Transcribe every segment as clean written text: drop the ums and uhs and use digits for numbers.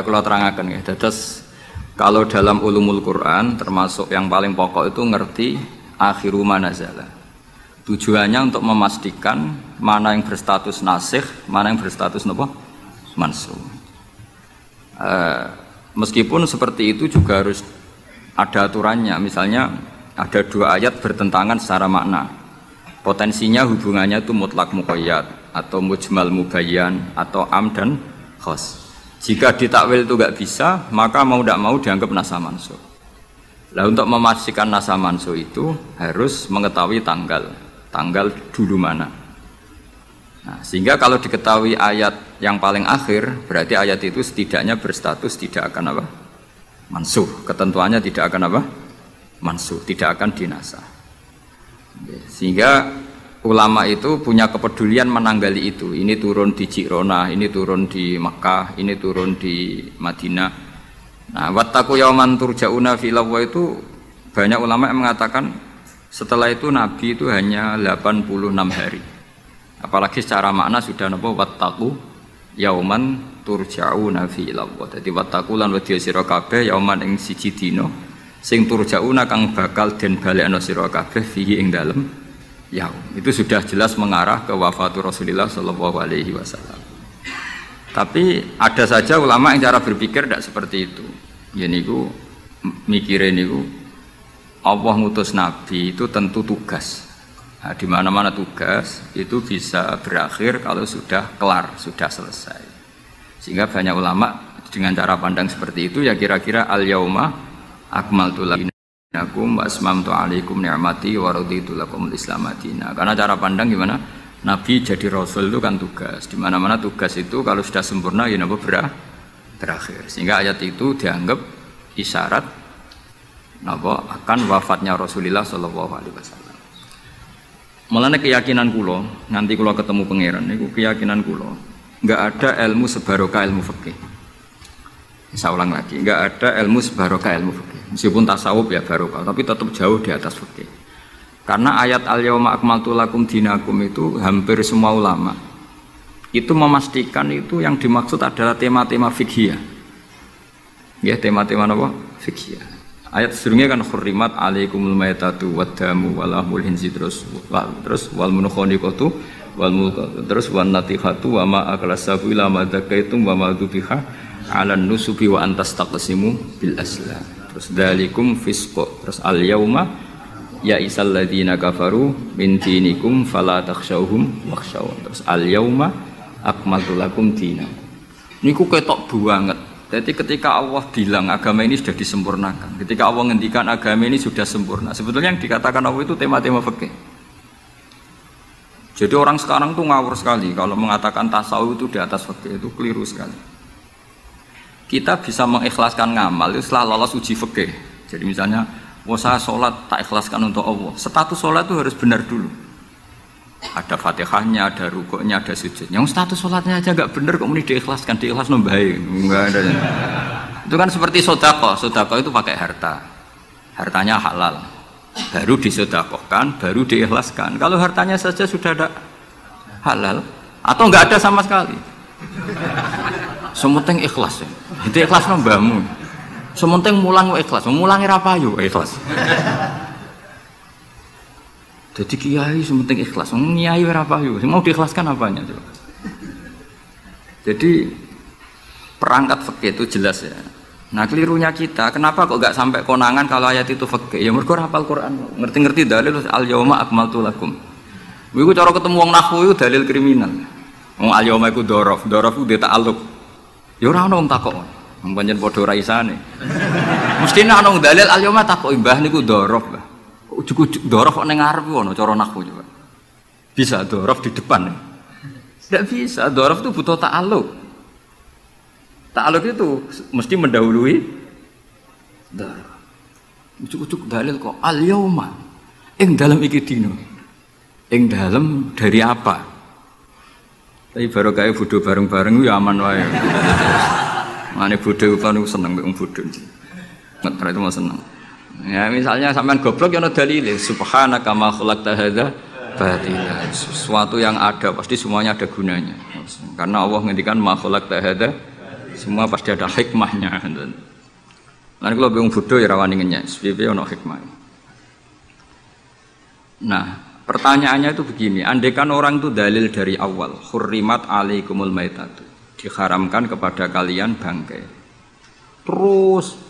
kula terangaken nggih. Dados kalau dalam ulumul Quran termasuk yang paling pokok itu ngerti akhiru manazala. Tujuannya untuk memastikan mana yang berstatus nasikh, mana yang berstatus napa? Mansukh. Meskipun seperti itu juga harus ada aturannya. Misalnya ada dua ayat bertentangan secara makna. Potensinya hubungannya itu mutlak muqayyad atau mujmal mubayyan atau am dan khas. Jika ditakwil itu enggak bisa, maka mau tidak mau dianggap nasa mansukh. Lah untuk memastikan nasa mansukh itu harus mengetahui tanggal dulu mana. Nah, sehingga kalau diketahui ayat yang paling akhir, berarti ayat itu setidaknya berstatus tidak akan apa? Mansukh. Ketentuannya tidak akan apa? Mansukh, tidak akan dinasah. Sehingga ulama itu punya kepedulian menanggali itu. Ini turun di Jirona, ini turun di Makkah, ini turun di Madinah. Nah, wattaqu yauman turja'una fi illallah itu banyak ulama yang mengatakan setelah itu Nabi itu hanya 86 hari. Apalagi secara makna sudah napa wattaqu yauman turja'una fi illallah. Dadi wattaqu lan wedya sira kabeh yauman ing siji dina sing turja'una kang bakal den balekno sira kabeh fihi ing dalem yaum. Itu sudah jelas mengarah ke wafatul Rasulullah sallallahu alaihi wasallam. Tapi ada saja ulama yang cara berpikir tidak seperti itu. Ya niku mikire niku Allah ngutus nabi itu tentu tugas. Nah, di mana-mana tugas itu bisa berakhir kalau sudah kelar, sudah selesai. Sehingga banyak ulama dengan cara pandang seperti itu ya kira-kira al-yauma akmaltu lakum wa asmamtu alaikum ni'mati wa raditu lakumul Islam madina. Karena cara pandang gimana? Nabi jadi rasul itu kan tugas. Di mana-mana tugas itu kalau sudah sempurna ya napa berakhir. Sehingga ayat itu dianggap isyarat napa akan wafatnya Rasulullah sallallahu alaihi wasallam. Mulane keyakinan kula, nanti kula ketemu pangeran niku keyakinan kula, enggak ada ilmu sebarokah ilmu fikih. Saya ulang lagi, enggak ada ilmu sebarokah ilmu fikih. Meskipun tasawuf ya barokah, tapi tetap jauh di atas fikih. Karena ayat al-yauma akmaltu lakum dinakum itu hampir semua ulama itu memastikan itu yang dimaksud adalah tema-tema fikih. Ya, tema-tema apa? Fikih. Ayat sebelumnya kan hurrimat alaikumul maitatu waddamu walahmul hinzi terus wal munkhaniqatu wal mulqatu terus wan natihatu wa ma aklasabu ila ma dzakaitum wa ma dzubiha 'alan nusubi wa antas taqsimu bil aslam. Terus dalikum fisq. Terus al yauma ya isal ladzina kafaru min dinikum fala takhshawhum wakhshawun. Terus al yauma akmaltu lakum dinakum. Niku ketok banget. Jadi ketika Allah bilang agama ini sudah disempurnakan, ketika Allah ngendikan agama ini sudah sempurna, sebetulnya yang dikatakan Allah itu tema-tema fikih. Jadi orang sekarang tuh ngawur sekali kalau mengatakan tasawuf itu di atas fikih, itu keliru sekali. Kita bisa mengikhlaskan ngamal itu setelah lolos uji fikih. Jadi misalnya, saya sholat tak ikhlaskan untuk Allah. Status sholat itu harus benar dulu. Ada fatihahnya, ada rukuknya, ada sujudnya. Yang status sholatnya aja nggak benar, kok ini diikhlaskan, diikhlas baik, nggak ada. Itu kan seperti sodako. Sodako itu pakai harta, hartanya halal, baru disodakohkan, baru diikhlaskan. Kalau hartanya saja sudah ada halal, atau nggak ada sama sekali, sementing ikhlas ya. Itu ikhlas mbahmu. Sementing mulang ikhlas, mulangi rapayu ikhlas. Jadi kiai sementing ikhlas, kiai rapayu, mau diikhlaskan apanya tuh? Jadi perangkat fikih itu jelas ya. Nah kelirunya kita, kenapa kok nggak sampai konangan kalau ayat itu fikih? Ya mergo hafal Quran, ngerti-ngerti dalil al yauma akmaltu lakum. Iku cara ketemu wong nahwu itu dalil kriminal. Wong al yauma iku dzaraf itu ta'alluq. Ya ora ono wong takok. Pancen padha ra isane. Mestine ana dalil al yauma takok mbah niku dzaraf, Mbah. Ujuk-ujuk dzaraf kok ning ngarep ono cara nahwu coba. Bisa dzaraf di depan. Tidak bisa, dzaraf itu butuh ta'alluq. Ta'alluq itu mesti mendahului dzaraf. Ujuk-ujuk dalil kok al yauma ing dalem iki dina. Ing dalem dari apa? Tapi baru kayak bodoh bareng-bareng ya aman wae. Mane bodoh kan seneng wong bodoh. Ngetra itu mau seneng. Ya misalnya sampean goblok ya ana dalile subhanaka ma khalaqta hadza batila. Sesuatu yang ada pasti semuanya ada gunanya. Karena Allah ngendikan ma khalaqta hadza Semua pasti ada hikmahnya. Nanti kalau bingung bodoh ya rawani ngenyek, SPP ono hikmah. Nah, pertanyaannya itu begini, andaikan orang itu dalil dari awal, hurrimat alaikumul maitatu, diharamkan kepada kalian bangkai. Terus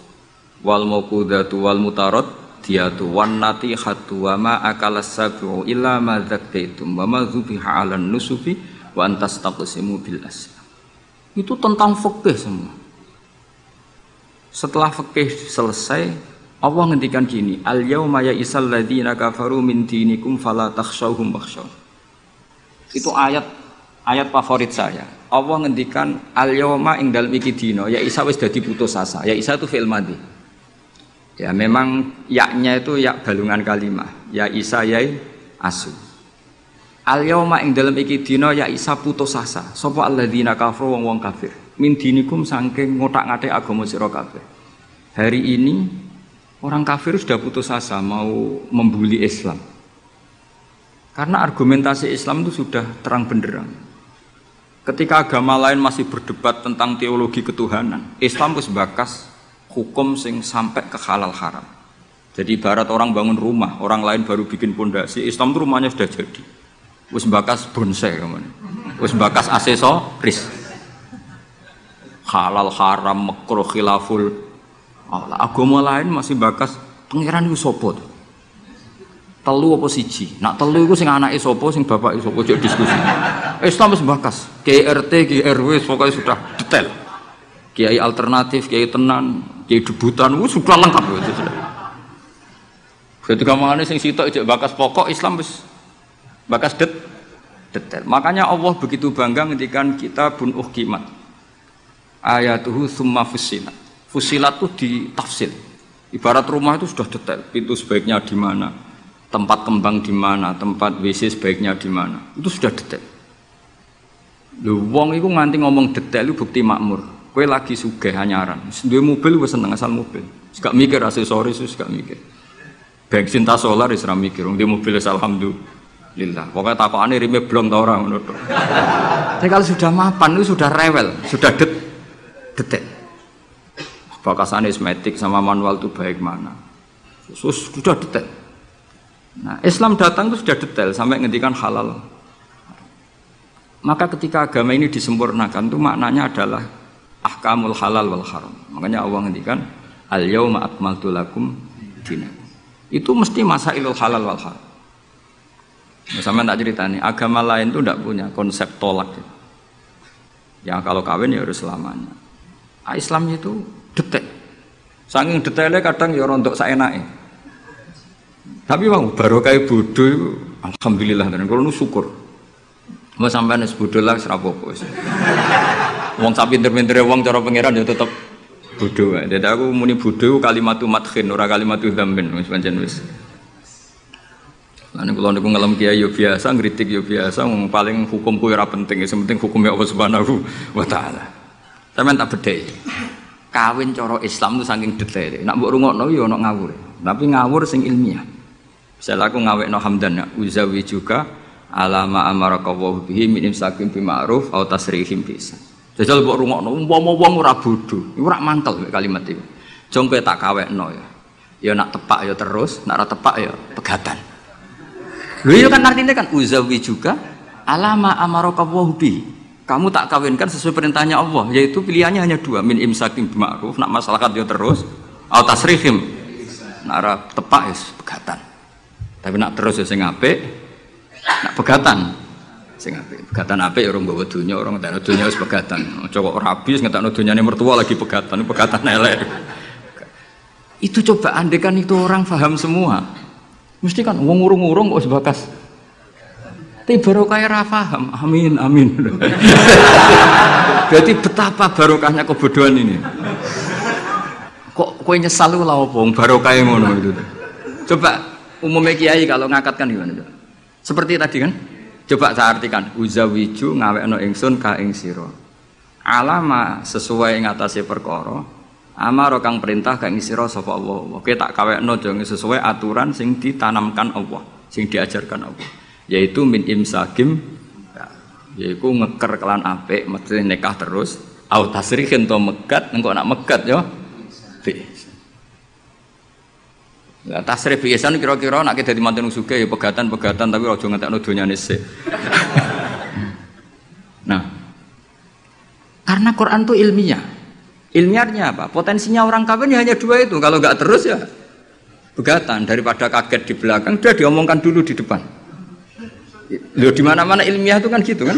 wal mauqudatu wal mutarad diatu wan natihatu wa ma akalas sabu illa ma zakkaitum wa ma dzubiha 'alan nusubi wa antastaqsimu bil aslam. Itu tentang fikih semua. Setelah fikih selesai, Allah ngendikan gini, al yauma ya'isal ladzina kafaru min dinikum fala takhshawhum wakhshaw. Itu ayat favorit saya. Allah ngendikan al yauma ing dalem iki dina, ya Isa wis dadi putus asa. Ya Isa itu fi'il madhi. Ya memang yaknya itu yak balungan kalimah. Ya Isa yai asu. Al yauma ing dalem iki dina ya Isa putus asa. Sapa alladzina kafaru wong kafir. Min dinikum saking ngotak-ngatik agama sira kabeh. Hari ini orang kafir sudah putus asa mau membuli Islam. Karena argumentasi Islam itu sudah terang benderang. Ketika agama lain masih berdebat tentang teologi ketuhanan, Islam wis bakas hukum sing sampai ke halal haram. Jadi ibarat orang bangun rumah, orang lain baru bikin pondasi, Islam itu rumahnya sudah jadi. Wis bakas bonsai kemana? Wis bakas aksesoris. Halal haram makruh khilaful. Agama lain masih bakas pangeran iku sapa? Telu apa siji? Nak telu iku sing anake sapa, sing bapake sapa, ojo diskusi. Islam wis bakas. KRT, KRW pokoknya sudah detail. Kiai alternatif, kiai tenan, kiai debutan, sudah lengkap itu sudah. Ketika mangane sing sitok ijek bakas pokok Islam wis bakas detail. Makanya Allah begitu bangga ngendikan kitabun uhkimat. Ayatuhu summa fussilat. Fussilat itu ditafsir. Ibarat rumah itu sudah detail. Pintu sebaiknya di mana, tempat kembang di mana, tempat WC sebaiknya di mana. Itu sudah detail. Lho wong iku nganti ngomong detail itu bukti makmur. Kowe lagi sugih anyaran. Duwe mobil wis seneng asal mobil. Gak mikir aksesoris wis gak mikir. Bensin tas solar wis ra mikir. Wong di mobil wis alhamdulillah. Pokoke takokane rime blong ta ora ngono tok. Tapi kalau sudah mapan itu sudah rewel, sudah detail. Bakasan esmetik sama manual itu baik mana. Sudah detail. Nah, Islam datang itu sudah detail sampai ngendikan halal. Maka ketika agama ini disempurnakan itu maknanya adalah ahkamul halal wal haram. Makanya Allah ngendikan al yauma akmaltu lakum dinakum. Itu mesti masailul halal wal haram. Sama tak cerita nih, agama lain itu tidak punya konsep tolak. Ya kalau kawin ya harus selamanya. Islam itu detail. Saking detailnya kadang ya rontok saenake. Tapi bang barokah bodoh itu alhamdulillah dan kalau nu syukur. Mau sampean wis bodoh lah ora apa-apa wis. Wong sak pinter-pintere wong cara pangeran ya tetep bodoh wae. Dadi aku muni bodoh kalimatu madkhin ora kalimatu dzammin wis pancen wis. Lan kula niku ngelem kiai yo biasa, ngritik yo biasa, wong paling hukumku ora penting, sing penting hukumnya Allah Subhanahu wa taala. Sampeyan tak bedheki. Kawin cara Islam itu saking detail. Nak mbok rungokno yo ono ngawur. Tapi ngawur sing ilmiah. Misal aku ngawekno hamdan ya, uzawi juga alama amarakallahu bihi min imsakin bi ma'ruf au tasrihim bisa. Jajal mbok rungokno umpama wong ora bodho, iku ora mantel kalimat iki. Jong kowe tak kawekno ya. Ya nak tepak ya terus, nak ora tepak ya pegatan. Lho itu kan artinya kan uzawi juga alama amarakallahu bihi. Kamu tak kawinkan sesuai perintahnya Allah, yaitu pilihannya hanya dua, min imsakin bi ma'ruf, nak maslahat ya terus, au tasrihim. Nak ora tepak ya pegatan. Tapi nak terus ya sing apik, nak pegatan. Sing apik. Pegatan apik ya orang bawa dunya, orang ngetakno dunya wis pegatan. Aja kok rabi wis ngetakno dunyane mertua lagi pegatan, pegatan elek. Itu coba andekan itu orang paham semua. Mesti kan wong urung-urung kok wis bakas. Tapi barokah ora paham. Amin, amin. Berarti betapa barokahnya kebodohan ini. Kok kowe nyesal lho apa wong barokah ngono itu. Coba umumnya kiai kalau ngakatkan gimana coba? Seperti tadi kan? Coba saya artikan, uzawiju ngawekno ingsun ka ing sira. Alama sesuai ngatasi perkara, amaro kang perintah ka ing sira sapa Allah. Oke tak kawekno jange sesuai aturan sing ditanamkan Allah, sing diajarkan Allah. Yaitu min imsakim, yaitu ngeker kelan apik, mesti nikah terus, Au tasrihin to megat, engko nak megat yo. Lah tasrih biasan kira-kira nek dadi manten sugih ya pegatan-pegatan tapi aja ngentekno donyane sik. Nah, karena Quran itu ilmiah. Ilmiahnya apa? Potensinya orang kawin ya hanya dua itu. Kalau nggak terus ya pegatan, daripada kaget di belakang, dia diomongkan dulu di depan. Loh, di mana-mana ilmiah itu kan gitu kan?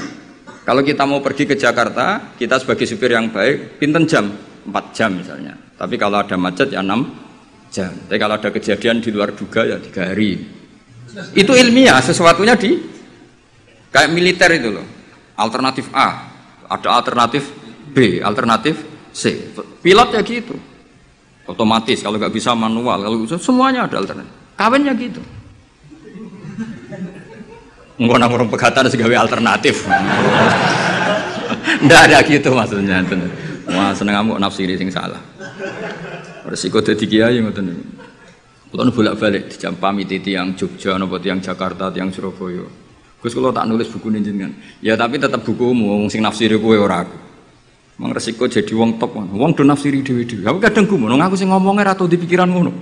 Kalau kita mau pergi ke Jakarta, kita sebagai supir yang baik, pinten jam? 4 jam misalnya. Tapi kalau ada macet ya 6 jam. Tapi kalau ada kejadian di luar duga ya 3 hari. Itu ilmiah, sesuatunya di kayak militer itu loh. Alternatif A, ada alternatif B, alternatif C. Pilot ya gitu. Otomatis, kalau nggak bisa manual, kalau bisa semuanya ada alternatif. Kawinnya gitu. Enggak nang orang pegatan segawe alternatif. Ndak ada gitu maksudnya. Wah, seneng kamu nafsiri sing salah. Resiko dadi kiai ngoten niku. Kulo bolak-balik dijampami tiyang Jogja napa tiyang Jakarta, tiyang Surabaya. Gus kula tak nulis buku jenengan. Ya tapi tetap bukumu wong sing nafsiri kowe ora aku. Mang resiko jadi wong top. Wong do nafsiri dhewe-dhewe. Aku kadang gumun aku sing ngomongnya ra tau di pikiran ngono.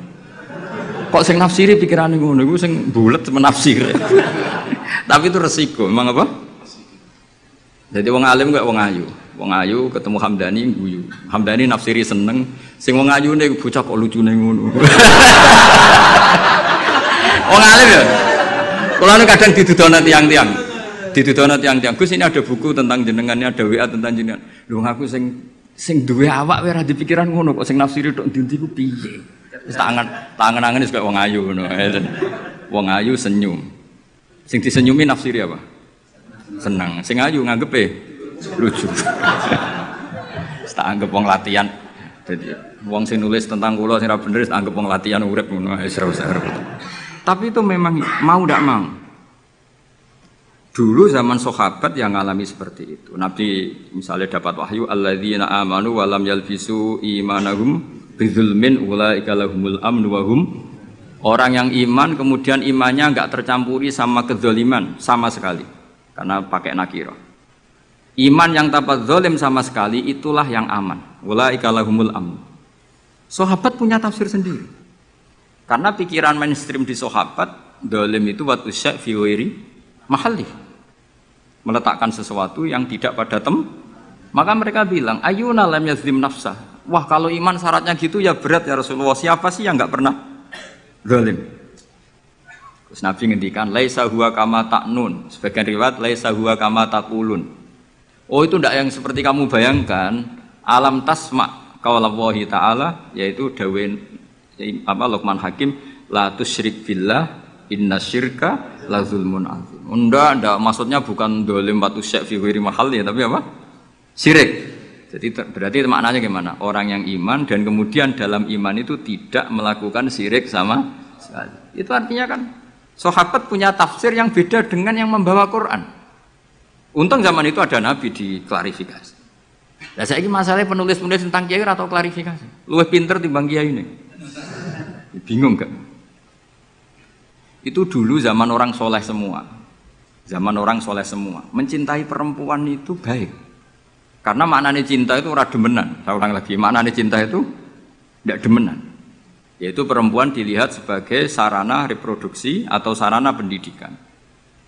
Kok sing nafsiri pikirane ngono iku sing bulet menafsir. Tapi itu resiko, memang apa? Jadi wong alim gak wong ayu. Wong ayu ketemu Hamdani guyu. Hamdani nafsiri seneng, sing wong ayu nek bocah kok lucune ngono. Wong alim ya. Kula kadang didudono tiang-tiang. Didudono tiang-tiang. Gus ini ada buku tentang jenengannya, ada WA tentang jenengan. Lho aku sing duwe awak wae ora dipikiran ngono kok sing nafsiri tok ndi ku piye. Wis tangan-tangan wis kaya wong ayu ngono. Wong ayu senyum. Sing disenyumi nafsiri apa? Senang. Sing ayu nganggepe lucu. Tak anggap wong latihan. Jadi wong sing nulis tentang kula sing ora bener tak anggap wong latihan urip ngono wis ora. Tapi itu memang mau ndak mau. Dulu zaman sahabat yang ngalami seperti itu. Nabi misalnya dapat wahyu alladzina amanu wa lam yalbisu imanahum bidzulmin ulaika lahumul amnu wa hum. Orang yang iman kemudian imannya enggak tercampuri sama kedzaliman sama sekali. Karena pakai nakirah. Iman yang tanpa zalim sama sekali itulah yang aman. Ulaika lahumul amnu. Sahabat punya tafsir sendiri. Karena pikiran mainstream di sahabat, zalim itu wa tusya fi ghairi mahalli. Meletakkan sesuatu yang tidak pada maka mereka bilang ayuna lam yazlim nafsa. Wah kalau iman syaratnya gitu ya berat ya Rasulullah. Siapa sih yang enggak pernah zalim? Terus Nabi ngendikan laisa huwa kama ta'nun. Sebagian riwayat laisa huwa kama taqulun. Oh itu ndak yang seperti kamu bayangkan. Alam tasma qaulallahi ta'ala yaitu dawuh Luqman Hakim la tusyrik billah innasyirka la zulmun azim. Ndak maksudnya bukan zalim wa tusyak fi ghairi mahall ya tapi apa? Syirik. Jadi berarti maknanya gimana? Orang yang iman dan kemudian dalam iman itu tidak melakukan syirik sama sekali. Itu artinya kan sahabat punya tafsir yang beda dengan yang membawa Quran. Untung zaman itu ada Nabi diklarifikasi. Nah saya ini masalahnya penulis-penulis tentang kiai atau klarifikasi. Luwih pinter timbang kiai ini. Bingung gak? Itu dulu zaman orang soleh semua. Zaman orang soleh semua. Mencintai perempuan itu baik. Karena maknanya cinta itu ora demenan. Saya ulang lagi, maknanya cinta itu tidak demenan. Yaitu perempuan dilihat sebagai sarana reproduksi atau sarana pendidikan.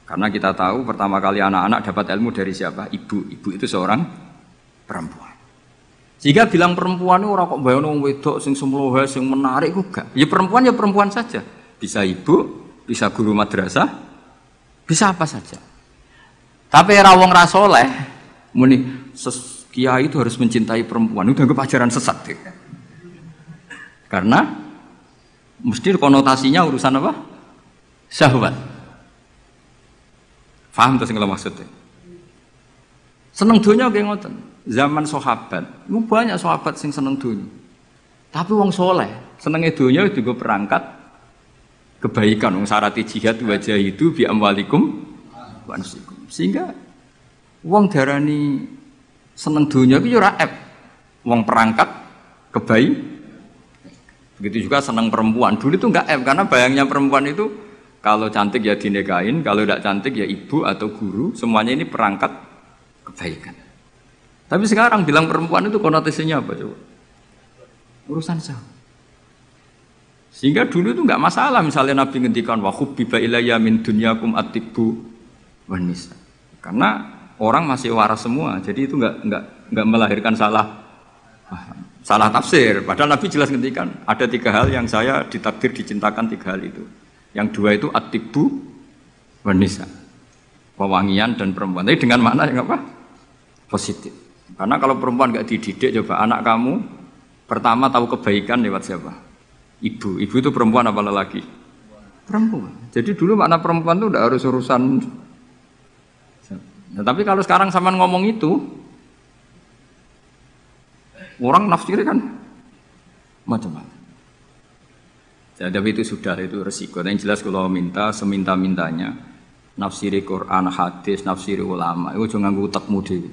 Karena kita tahu pertama kali anak-anak dapat ilmu dari siapa? Ibu. Ibu itu seorang perempuan. Jika bilang perempuan itu orang kok bayangno wong wedok sing semlohe sing menarik kok gak. Ya perempuan saja. Bisa ibu, bisa guru madrasah, bisa apa saja. Tapi era wong ra saleh muni kiai itu harus mencintai perempuan. Itu dianggap ajaran sesat. Karena mesti konotasinya urusan apa? Syahwat. Paham tuh sing kula maksudnya? Seneng dunya nggih ngoten. Zaman sahabat, itu banyak sahabat sing seneng dunya. Tapi wong soleh, senenge dunya juga perangkat kebaikan. Wong syarat jihad wajah itu bi amwalikum wa anfusikum. Sehingga wong darani seneng dunya itu ora ep. Wong perangkat kebaikan. Begitu juga seneng perempuan. Dulu itu enggak ep karena bayangnya perempuan itu kalau cantik ya dinikahin, kalau tidak cantik ya ibu atau guru, semuanya ini perangkat kebaikan. Tapi sekarang bilang perempuan itu konotasinya apa coba? Urusan syahwat. Sehingga dulu itu enggak masalah misalnya Nabi ngendikan wa hubbiba ilayya min dunyakum at-tibbu wan nisa. Karena orang masih waras semua, jadi itu enggak melahirkan salah tafsir. Padahal Nabi jelas ngendikan ada 3 hal yang saya ditakdir dicintakan 3 hal itu. Yang 2 itu at-tibbu wan nisa. Pewangian dan perempuan. Tapi dengan makna yang apa? Positif. Karena kalau perempuan enggak dididik, coba anak kamu pertama tahu kebaikan lewat siapa? Ibu. Ibu itu perempuan apa lelaki? Perempuan. Jadi dulu makna perempuan itu udah harus urusan. Nah, tapi kalau sekarang sampean ngomong itu, orang nafsir kan macam-macam. Ya, tapi itu sudah itu resiko. Yang jelas kalau minta seminta-mintanya nafsiri Quran, hadis, nafsiri ulama, itu jangan nganggo utekmu dhewe.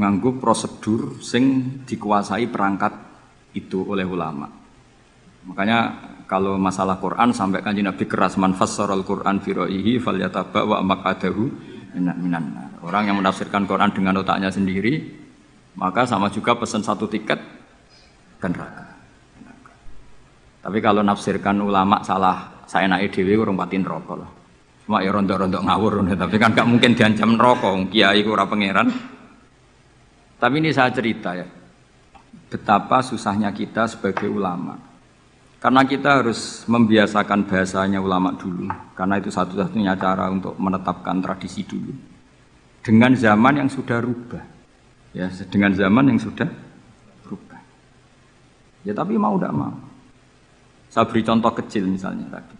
Nganggo prosedur sing dikuasai perangkat itu oleh ulama. Makanya kalau masalah Quran sampai Kanjeng Nabi keras man fassaral Quran fi ra'yihi falyataba wa maqadahu minan. Orang yang menafsirkan Quran dengan otaknya sendiri maka sama juga pesan 1 tiket ke neraka. Tapi kalau nafsirkan ulama salah saenake dhewe urung pati neraka lah. Cuma ya rontok-rontok ngawur tapi kan gak mungkin diancam neraka kiai ku ora pangeran. Tapi ini saya cerita ya. Betapa susahnya kita sebagai ulama. Karena kita harus membiasakan bahasanya ulama dulu. Karena itu satu-satunya cara untuk menetapkan tradisi dulu. Dengan zaman yang sudah rubah. Ya, dengan zaman yang sudah rubah. Ya tapi mau tidak mau. Saya beri contoh kecil misalnya tadi.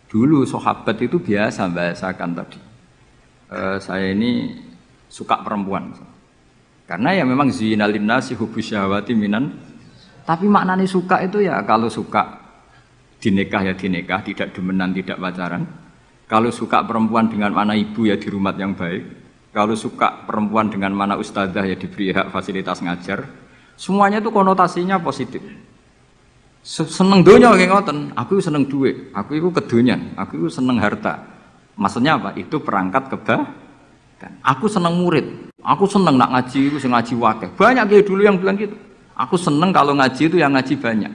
Dulu sahabat itu biasa bahasakan tadi. Saya ini suka perempuan. Karena ya memang zina linnasi hubbus syahawati minan. Tapi maknanya suka itu ya kalau suka dinikah ya dinikah, tidak demenan, tidak pacaran. Kalau suka perempuan dengan mana ibu ya di rumah yang baik. Kalau suka perempuan dengan mana ustadzah ya diberi hak fasilitas ngajar. Semuanya itu konotasinya positif. Seneng donya kayak ngoten, aku seneng duit, aku itu kedonyan, aku itu seneng harta. Maksudnya apa? Itu perangkat kebaikan. Aku seneng murid, aku seneng nak ngaji, aku seneng ngaji wakeh. Banyak kayak dulu yang bilang gitu. Aku seneng kalau ngaji itu yang ngaji banyak.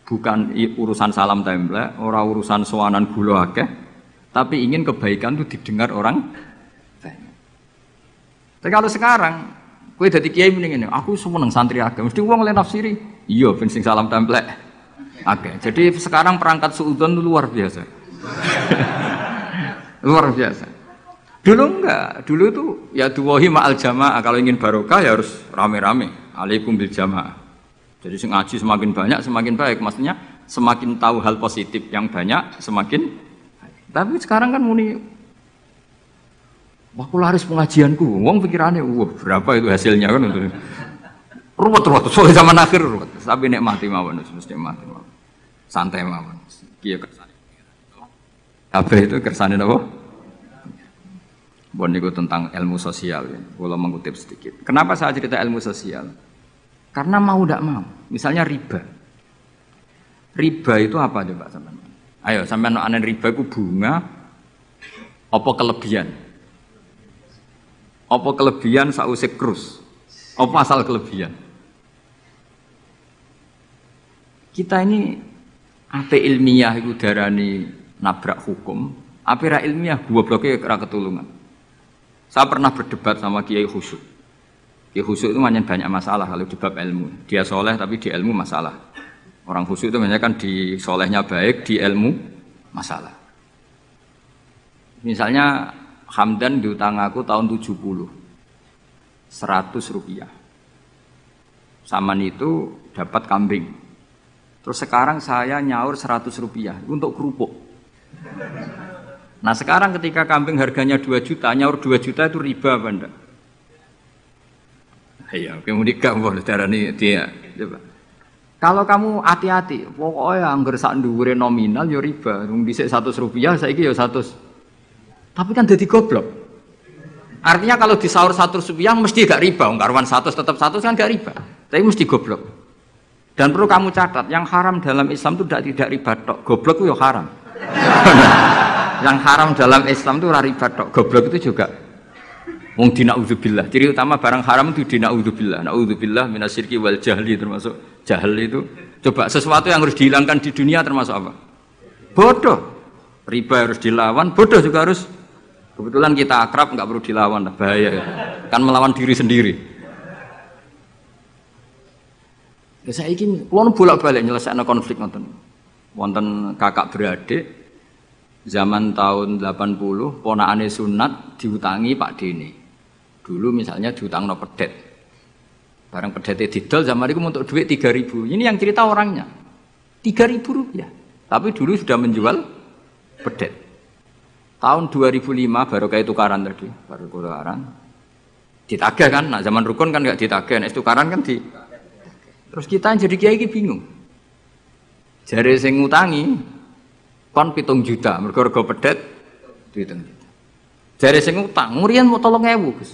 Bukan urusan salam template, orang urusan sowanan gula akeh, tapi ingin kebaikan itu didengar orang banyak. Tapi kalau sekarang, kowe dadi kiai mending ngene, aku seneng santri akeh, mesti wong oleh nafsiri. Iya ben sing salam template akeh. Jadi sekarang perangkat suudzon itu luar biasa. Luar biasa. Dulu enggak, dulu itu ya duwahi ma'al jamaah, kalau ingin barokah ya harus rame-rame. Alaikum bil jamaah. Jadi ngaji semakin banyak semakin baik, maksudnya semakin tahu hal positif yang banyak semakin baik. Tapi sekarang kan muni wah laris pengajianku, wong pikirannya wah berapa itu hasilnya kan untuk ruwet soal zaman akhir ruwet. Tapi nikmati mawon mesti mati mawon. Santai mawon. Kiye kersane. Kabeh itu kersane napa? Bon niku tentang ilmu sosial ya. Kalau mengutip sedikit. Kenapa saya cerita ilmu sosial? Karena mau tidak mau. Misalnya riba. Riba itu apa coba sampean? Ayo sampean anen riba itu bunga apa kelebihan? Apa kelebihan sausé krus? Apa asal kelebihan? Kita ini ape ilmiah iku darani nabrak hukum, ape ra ilmiah gobloke ra ketulungan. Saya pernah berdebat sama Kiai Khusyuk. Kiai Khusyuk itu banyak masalah kalau di bab ilmu. Dia soleh tapi di ilmu masalah. Orang khusyuk itu banyak kan di solehnya baik, di ilmu masalah. Misalnya Hamdan diutang aku tahun 70, 100 rupiah. Saman itu dapat kambing. Terus sekarang saya nyaur 100 rupiah untuk kerupuk. Nah sekarang ketika kambing harganya 2 juta, nyaur 2 juta itu riba apa enggak? Iya, kemudian kamu darani dia. Coba. Kalau kamu hati-hati, pokoknya anggar sak dhuwure nominal ya riba. Wong dhisik 100 rupiah, saiki ya 100. Tapi kan jadi goblok. Artinya kalau disaur 100 rupiah mesti gak riba. Wong karuan 100 tetap 100 kan gak riba. Tapi mesti goblok. Dan perlu kamu catat, yang haram dalam Islam itu tidak riba tok. Goblok itu ya haram. Yang haram dalam Islam itu riba tok. Goblok itu juga Wong dinaudzubillah. Ciri utama barang haram itu dinaudzubillah. Naudzubillah minasyirki wal jahli, termasuk jahil itu. Coba sesuatu yang harus dihilangkan di dunia termasuk apa? Bodoh. Riba harus dilawan, bodoh juga harus. Kebetulan kita akrab, nggak perlu dilawan, bahaya. Kan melawan diri sendiri. Ya saya ingin, kalau bolak-balik nyelesaikan konflik nonton. Wonten kakak beradik, zaman tahun 80, ponakane sunat diutangi Pak Dene. Dulu misalnya diutang no pedet. Barang pedetnya didol, zaman itu untuk duit 3.000. Ini yang cerita orangnya. 3.000 rupiah. Tapi dulu sudah menjual pedet. Tahun 2005 baru kayak tukaran tadi. Baru tukaran. Ditagih kan, nah zaman rukun kan nggak ditagih. Nah tukaran kan di... Terus kita yang jadi kiai bingung. Jare sing ngutangi kon 7 juta, mergo pedet 7 juta. Jare sing utang, murian mau 3.000, Gus.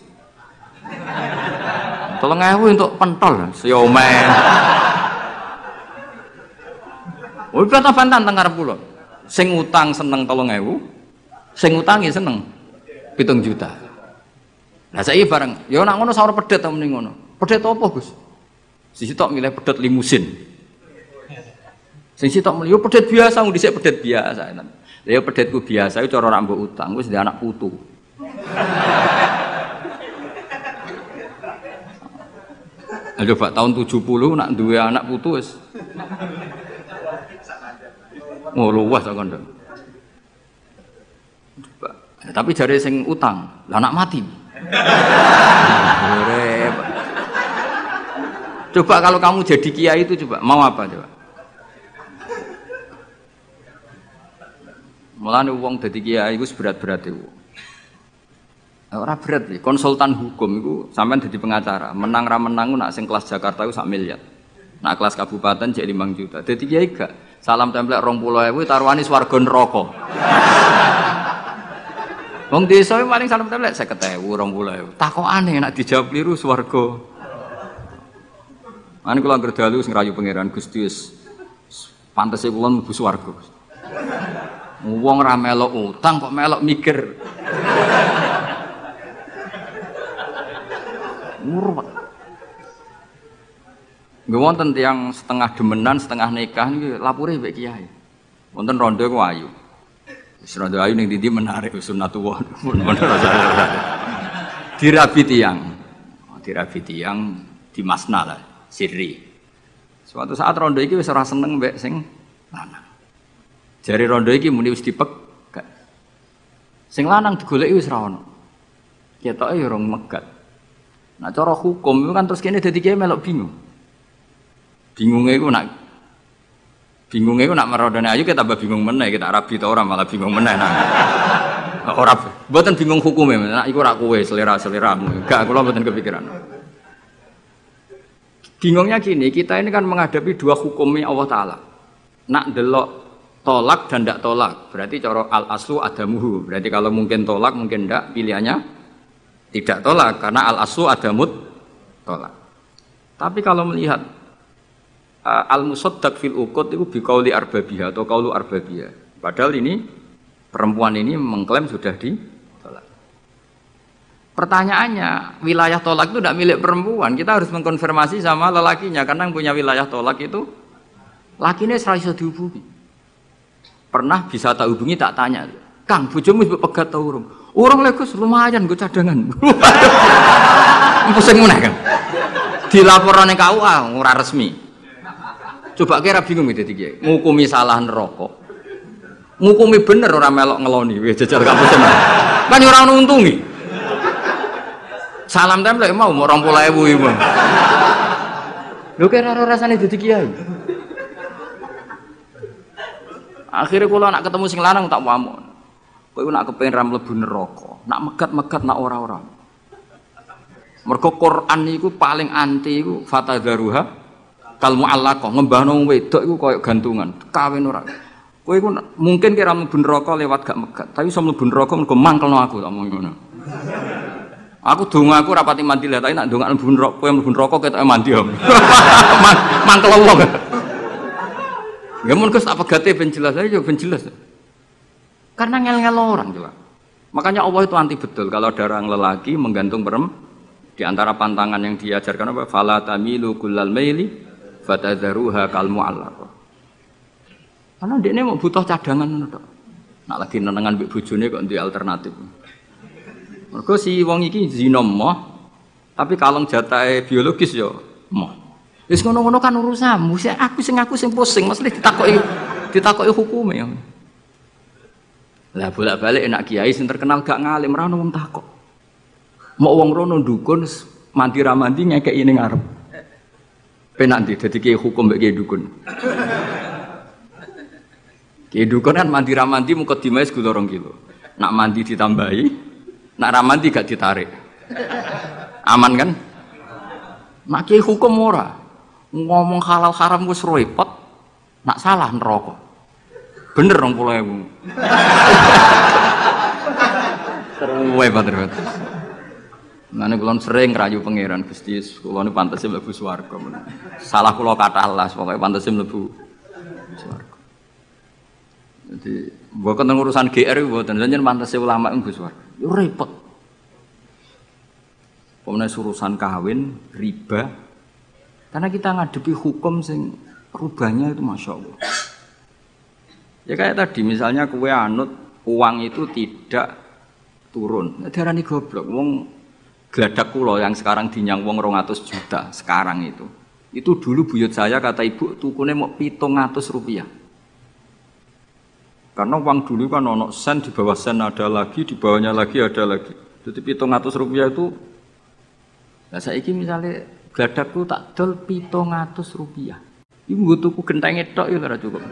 3.000 untuk pentol, siomen. Oh, bantah-bantahan teng ngarep kula. Sing utang seneng 3.000, sing utangi seneng 7 juta. Lah saiki bareng, ya nek ngono sawur pedet ta mending ngono. Pedet apa, Gus? Sisi tok milih pedet limusin. Sing sitok muni yo pedet biasa, wong dhisik pedet biasa. Lah yo pedetku biasa iku cara ora mbok utang, wis ndek anak putu. Coba tahun 70 nak duwe anak putu wis. Oh luas kok kandha. Tapi jare sing utang, lah anak mati. Coba kalau kamu jadi kiai itu coba mau apa coba? Mulane wong dadi kiai iku berat-berat iku. Ora berat iki, konsultan hukum iku sampean dadi pengacara, menang ra menang nak sing kelas Jakarta iku 1 miliar. Nak kelas kabupaten jek 5 juta. Dadi kiai gak salam templek 20.000 taruhane swarga neraka. Wong desa paling salam templek 50.000, 20.000. Takokane nek dijawab kliru swarga. Ane kula anggere dalu sing rayu pangeran Gusti wis pantese kula mlebu swarga. Wong ra melok utang kok melok mikir. Murwat. Nggih wonten tiyang setengah demenan, setengah nikah niki lapure mbek kiai. Wonten rondo ku ayu. Wis rondo ayu ning ndi menarik sunatullah. Dirabi tiyang. Dirabi tiyang di masna lah, sirri. Suatu saat rondo iki wis ora seneng mbek sing lanang. Jari rondo iki muni wis dipegat. Sing lanang digoleki wis ra ono. Ketoke ya rong megat. Nah cara hukum itu kan terus kene dadi kiai melok bingung. Bingunge iku nak merondone ayu kita tambah bingung meneh, kita rabi ta ora malah bingung meneh nah. Ora mboten bingung hukume, nak iku ora kowe selera-seleramu. Enggak, kula mboten kepikiran. Bingungnya gini, kita ini kan menghadapi dua hukumnya Allah Ta'ala. Nak delok tolak dan tidak tolak, berarti cara al-aslu adamuhu. Berarti kalau mungkin tolak, mungkin tidak, pilihannya tidak tolak, karena al-aslu adamut tolak. Tapi kalau melihat al-musaddaq fil uqud itu biqauli arbabiyah atau qaulu arbabiyah. Padahal ini perempuan ini mengklaim sudah ditolak. Pertanyaannya, wilayah tolak itu tidak milik perempuan. Kita harus mengkonfirmasi sama lelakinya, karena yang punya wilayah tolak itu lakinya serasa dihubungi. Pernah bisa tak hubungi, tak tanya, Kang, bojomu wis pegat ta urung? Urung lek Gus, lumayan nggo cadangan. Pusing meneh kan. Dilaporane KUA ora resmi. Coba kira bingung dadi kiai. Ngukumi salah neraka. Ngukumi bener ora melok ngeloni, wis jajal kapusen. Kan ora ono untungi. Salam templek mau 20.000 iku. Lho kira ora rasane dadi kiai. Akhirnya kalau nak ketemu sing lanang tak wamuk. Kowe nak kepengin ra mlebu neraka, nak megat-megat nak ora-ora. Mergo Quran niku paling anti iku fatadzaruha kal muallaqah, ngembahno wedok iku koyo gantungan, kawin ora. Kowe iku mungkin kira mlebu neraka lewat gak megat, tapi iso mlebu neraka mergo mangkelno aku tak omong ngono. Aku donga aku rapati mandi lah, tapi nak ndongakno mlebu neraka, kowe mlebu neraka ketoke mandi om. Mangkel wong. Ya mun Gus tak pegate ben jelas aja ben jelas. Karena ngel-ngel orang coba. Makanya Allah itu anti betul kalau ada orang lelaki menggantung perempuan. Di antara pantangan yang diajarkan apa? Fala tamilu kullal maili fatadharuha kal mu'allaqah. Karena dia ini mau butuh cadangan tok. Nak lagi nenengan mbek bojone kok duwe alternatif. Mergo si wong iki zina moh, tapi kalong jatahe biologis ya moh. Wis ngono-ngono kan urusanmu. Aku sing pusing, mesti ditakoki hukume. Lah bolak-balik enak kiai sing terkenal gak ngalim ora ono wong takok. Mau wong rono dukun mandi ra mandi ngekeki ning ngarep. Penak ndi dadi kiai hukum mbek kiai dukun. Kiai dukun kan mandi ra mandi mukadimah wis 2 kilo. Nak mandi ditambahi, nak ra mandi gak ditarik. Aman kan? Nak kiai hukum ora. Ngomong halal haram wis repot. Nak salah neraka. Bener 20.000. Terus banget. Nane kula sering rayu pangeran Gusti, kula niku pantese mlebu swarga. Salah kula kathah las, pokoke pantese mlebu swarga. Jadi mboten urusan GR mboten, jenengan pantese ulama mlebu swarga. Yo repot. Pemene urusan kawin, riba. Karena kita ngadepi hukum sing rubahnya itu Masya Allah. Ya kayak tadi misalnya kowe anut uang itu tidak turun. Darani goblok wong gladak kula yang sekarang dinyang wong 200 juta sekarang itu dulu buyut saya kata ibu tukune mau 700 rupiah karena uang dulu kan ono sen di bawah sen ada lagi di bawahnya lagi ada lagi jadi 700 rupiah itu nah saiki misalnya gladakku tak dol 700 rupiah ibu tuku gentenge tok ya ora cukup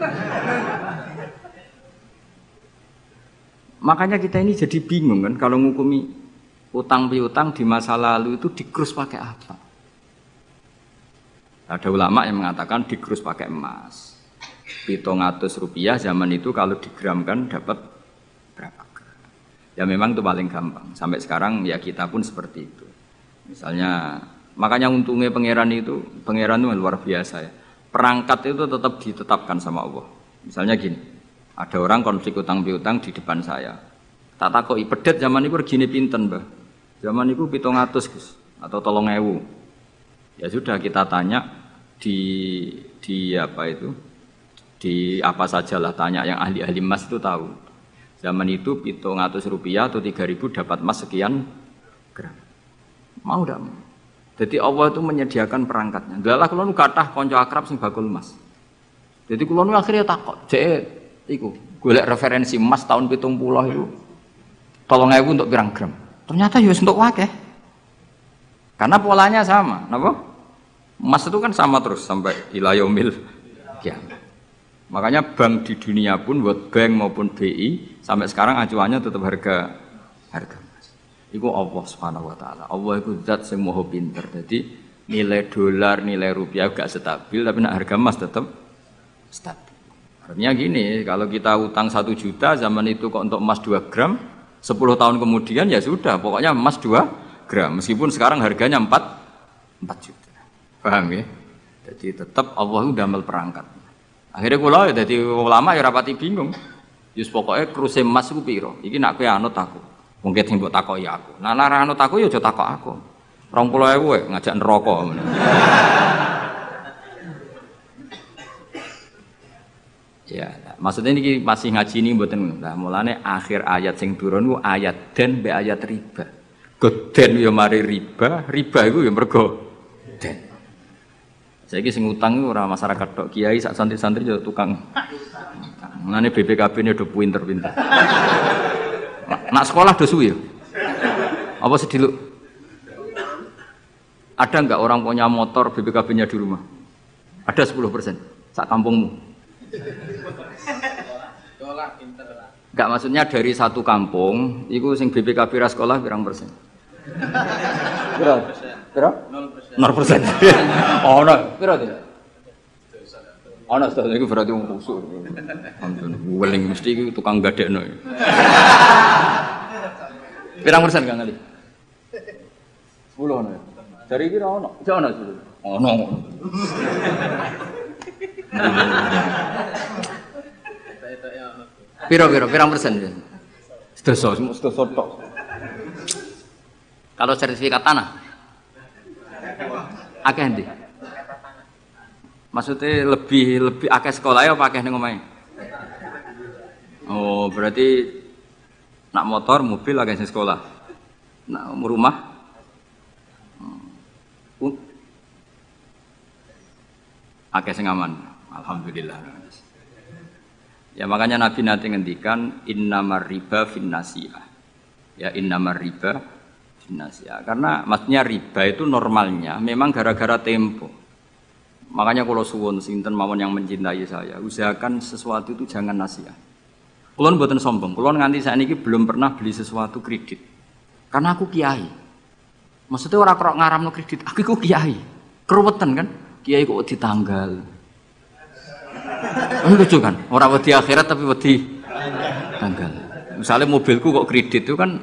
makanya kita ini jadi bingung kan kalau ngukumi utang piutang di masa lalu itu dikrus pakai apa? Ada ulama yang mengatakan dikrus pakai emas. 700 rupiah zaman itu kalau digramkan dapat berapa gram? Ya memang itu paling gampang. Sampai sekarang ya kita pun seperti itu. Misalnya, makanya untungnya pangeran itu luar biasa ya. Perangkat itu tetap ditetapkan sama Allah. Misalnya gini, ada orang konflik utang piutang di depan saya. Tak takoki pedet zaman itu regine pinten, Mbah? Zaman itu 700 Gus atau 3.000. Ya sudah kita tanya di apa itu? Di apa sajalah tanya yang ahli-ahli emas itu tahu. Zaman itu 700 rupiah atau 3.000 dapat emas sekian gram. Mau ndak? Jadi Allah itu menyediakan perangkatnya. Dalah kula nu kathah kanca akrab sing bakul emas. Jadi kula nu akhirnya takok, "Jek, iku golek referensi emas tahun 70 itu 3.000 untuk pirang gram?" Ternyata ya untuk wakeh. Karena polanya sama, napa? Emas itu kan sama terus sampai ila yaumil kiamat. Makanya bank di dunia pun World Bank maupun BI sampai sekarang acuannya tetap harga emas. Iku Allah Subhanahu wa taala. Allah itu zat sing maha pinter. Jadi nilai dolar, nilai rupiah gak stabil tapi nak harga emas tetap stabil. Artinya gini, kalau kita utang 1 juta zaman itu kok untuk emas 2 gram 10 tahun kemudian ya sudah, pokoknya emas 2 gram. Meskipun sekarang harganya 4 juta. Paham ya? Jadi tetap Allah itu damel perangkat. Akhirnya kula ya dadi ulama ya rapati bingung. Yus pokoknya kruse emas ku piro? Iki nak kowe anut aku. Mungkin sing mbok takoki aku. Nah nek anut aku ya aja takok aku. 20.000 ngajak neraka. Ya, maksudnya ini masih ngaji ini mboten. Nah, mulane akhir ayat sing turun ku ayat den be ayat riba. Goden ya mari riba, riba iku ya mergo den. Saiki sing utang iku ora masyarakat tok, kiai sak santri-santri yo tukang. Mulane BPKB-ne do pinter-pinter. Nak sekolah do suwi ya? Apa sediluk? Ada enggak orang punya motor BPKB-nya di rumah? Ada 10% sak kampungmu. Enggak maksudnya dari satu kampung, itu sing BPKB ra sekolah pirang persen? Pira? 0%. 0%. Oh, no. Pira itu? Oh, no, itu berarti wong kusuk. Ampun, weling mesti iki tukang gadekno. Pirang persen Kang Ali? 10 ono. Dari iki ra ono. Jek ono 10. Ono. Pirang persen? Sedoso tok. Kalau sertifikat tanah akeh ndi? Maksudnya lebih akeh sekolah ya apa akeh ning omahe? Oh, berarti nak motor, mobil akeh sing sekolah. Nak rumah akeh sing aman. Alhamdulillah. Ya makanya Nabi nanti ngendikan innamar riba finnasiyah. Ya innamar riba finnasiyah. Karena maksudnya riba itu normalnya memang gara-gara tempo. Makanya kalau suwun sinten mawon yang mencintai saya, usahakan sesuatu itu jangan nasiah. Kulon mboten sombong, kulon nganti sakniki belum pernah beli sesuatu kredit. Karena aku kiai. Maksudnya orang kok ngaramno kredit, aku kiai. Keruwetan kan? Kiai kok ditanggal. Lucu kan? Orang wedi akhirat tapi wedi tanggal. Misalnya mobilku kok kredit itu kan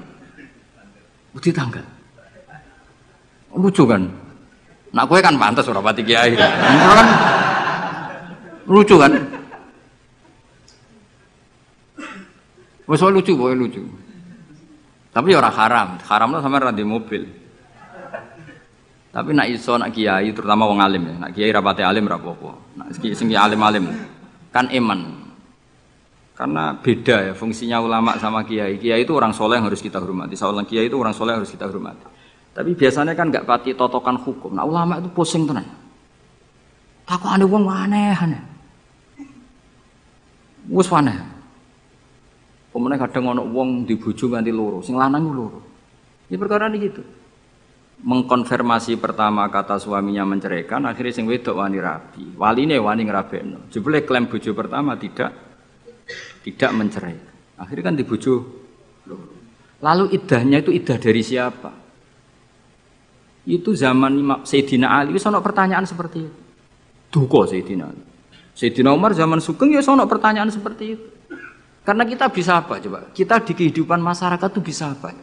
wedi tanggal. Lucu kan? Nak kowe kan pantas ora pati kiai. Kan lucu kan? Wes lucu, boy lucu. Tapi ora haram. Haramno sampe ra ndek mobil. Tapi nak iso nak kiai terutama wong alim ya. Nak kiai rapate alim ra apa-apa. Nak sing alim-alim kan iman. Karena beda ya fungsinya ulama sama kiai. Kiai itu orang soleh yang harus kita hormati. Seorang kiai itu orang soleh yang harus kita hormati. Tapi biasanya kan enggak pati totokan hukum. Nah ulama itu pusing tenan. Takokane wong aneh-aneh. Wis aneh. Pemene kadang ana wong di bojo nganti loro, sing lanang loro. Ini perkara ini gitu. Mengkonfirmasi pertama kata suaminya menceraikan, akhirnya sing wedok wani rabi. Waline wani ngrabekno. Jebule klaim bojo pertama tidak menceraikan. Akhirnya kan di bojo loro. Lalu iddahnya itu iddah dari siapa? Itu zaman Sayyidina Ali wis ana pertanyaan seperti itu. Duka Sayyidina Ali. Sayyidina Umar zaman Sugeng ya ana pertanyaan seperti itu. Karena kita bisa apa coba? Kita di kehidupan masyarakat itu bisa apa?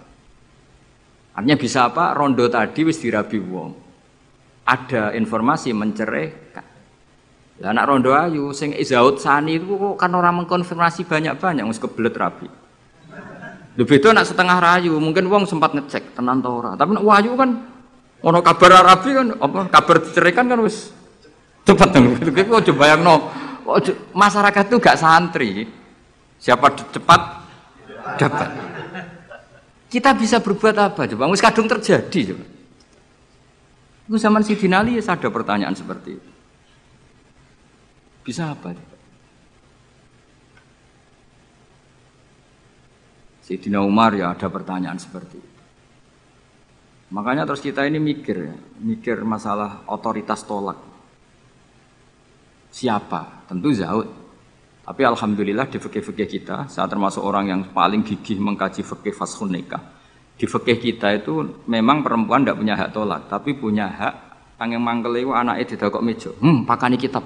Artinya bisa apa? Rondo tadi wis dirabi wong. Ada informasi menceraikan. Lah anak rondo ayu sing Izaud Sani itu kok kan orang mengkonfirmasi banyak-banyak wis kebelet rabi. Lho beda nak setengah rayu, mungkin wong sempat ngecek tenan ta ora. Tapi nek wayu kan ono kabar rabi kan apa kabar diceraikan kan wis cepet nang. Kowe aja bayangno masyarakat itu gak santri. Siapa cepat dapat. Kita bisa berbuat apa coba? Wis kadung terjadi coba. Itu zaman Sidina Ali ada pertanyaan seperti itu. Bisa apa? Sidina Umar ya ada pertanyaan seperti itu. Makanya terus kita ini mikir masalah otoritas tolak. Siapa? Tentu Zaud. Tapi alhamdulillah di fikih-fikih kita, saya termasuk orang yang paling gigih mengkaji fikih fashun nikah. Di fikih kita itu memang perempuan tidak punya hak tolak, tapi punya hak yang mangkel itu anaknya didakok meja. Pakani kitab.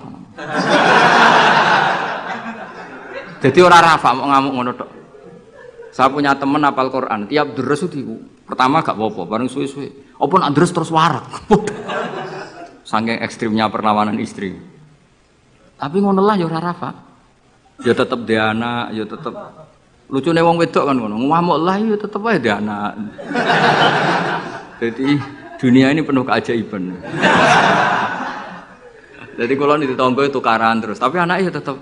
Jadi orang rafa mau ngamuk ngono tok. Saya punya teman hafal Quran, tiap deres itu pertama gak apa-apa, bareng suwe-suwe. Apa nak deres terus warak. Saking ekstrimnya perlawanan istri. Tapi ngono lah ya ora rafa. Ya tetep dia anak, ya tetep lucune wong wedok kan ngono. Ngamuk lah ya tetep ae dia anak. Jadi dunia ini penuh keajaiban. Jadi kalau di tonggo itu tukaran terus, tapi anaknya ya tetep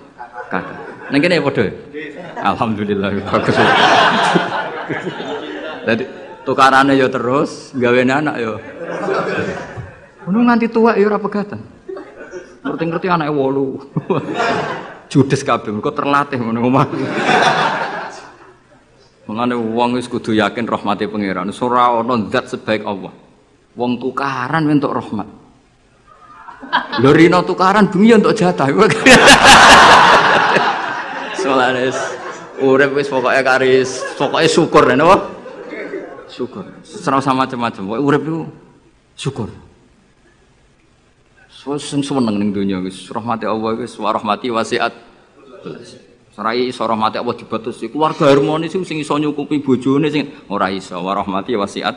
kata. Neng kene padha. Alhamdulillah bagus. Jadi tukarannya ya terus, gaweane anak ya. Ngono nganti tua ya ora pegatan. Ngerti-ngerti anake 8. Judes kabeh kok terlatih ngono omah. Mengane wong wis kudu yakin rahmate pangeran. Ora ana zat sebaik Allah. Wong tukaran entuk rahmat. Lho rino tukaran bumi entuk jatah. Solares urip wis pokoke karis, pokoke syukur napa? Syukur. Ora sama macam-macam. Pokoke urip iku syukur. Sing seneng ning donya wis rahmati Allah wis wa rahmati wasiat. Sarai iso rahmati Allah dibatasi keluarga harmonis sing iso nyukupi bojone sing ora iso wa rahmati wasiat.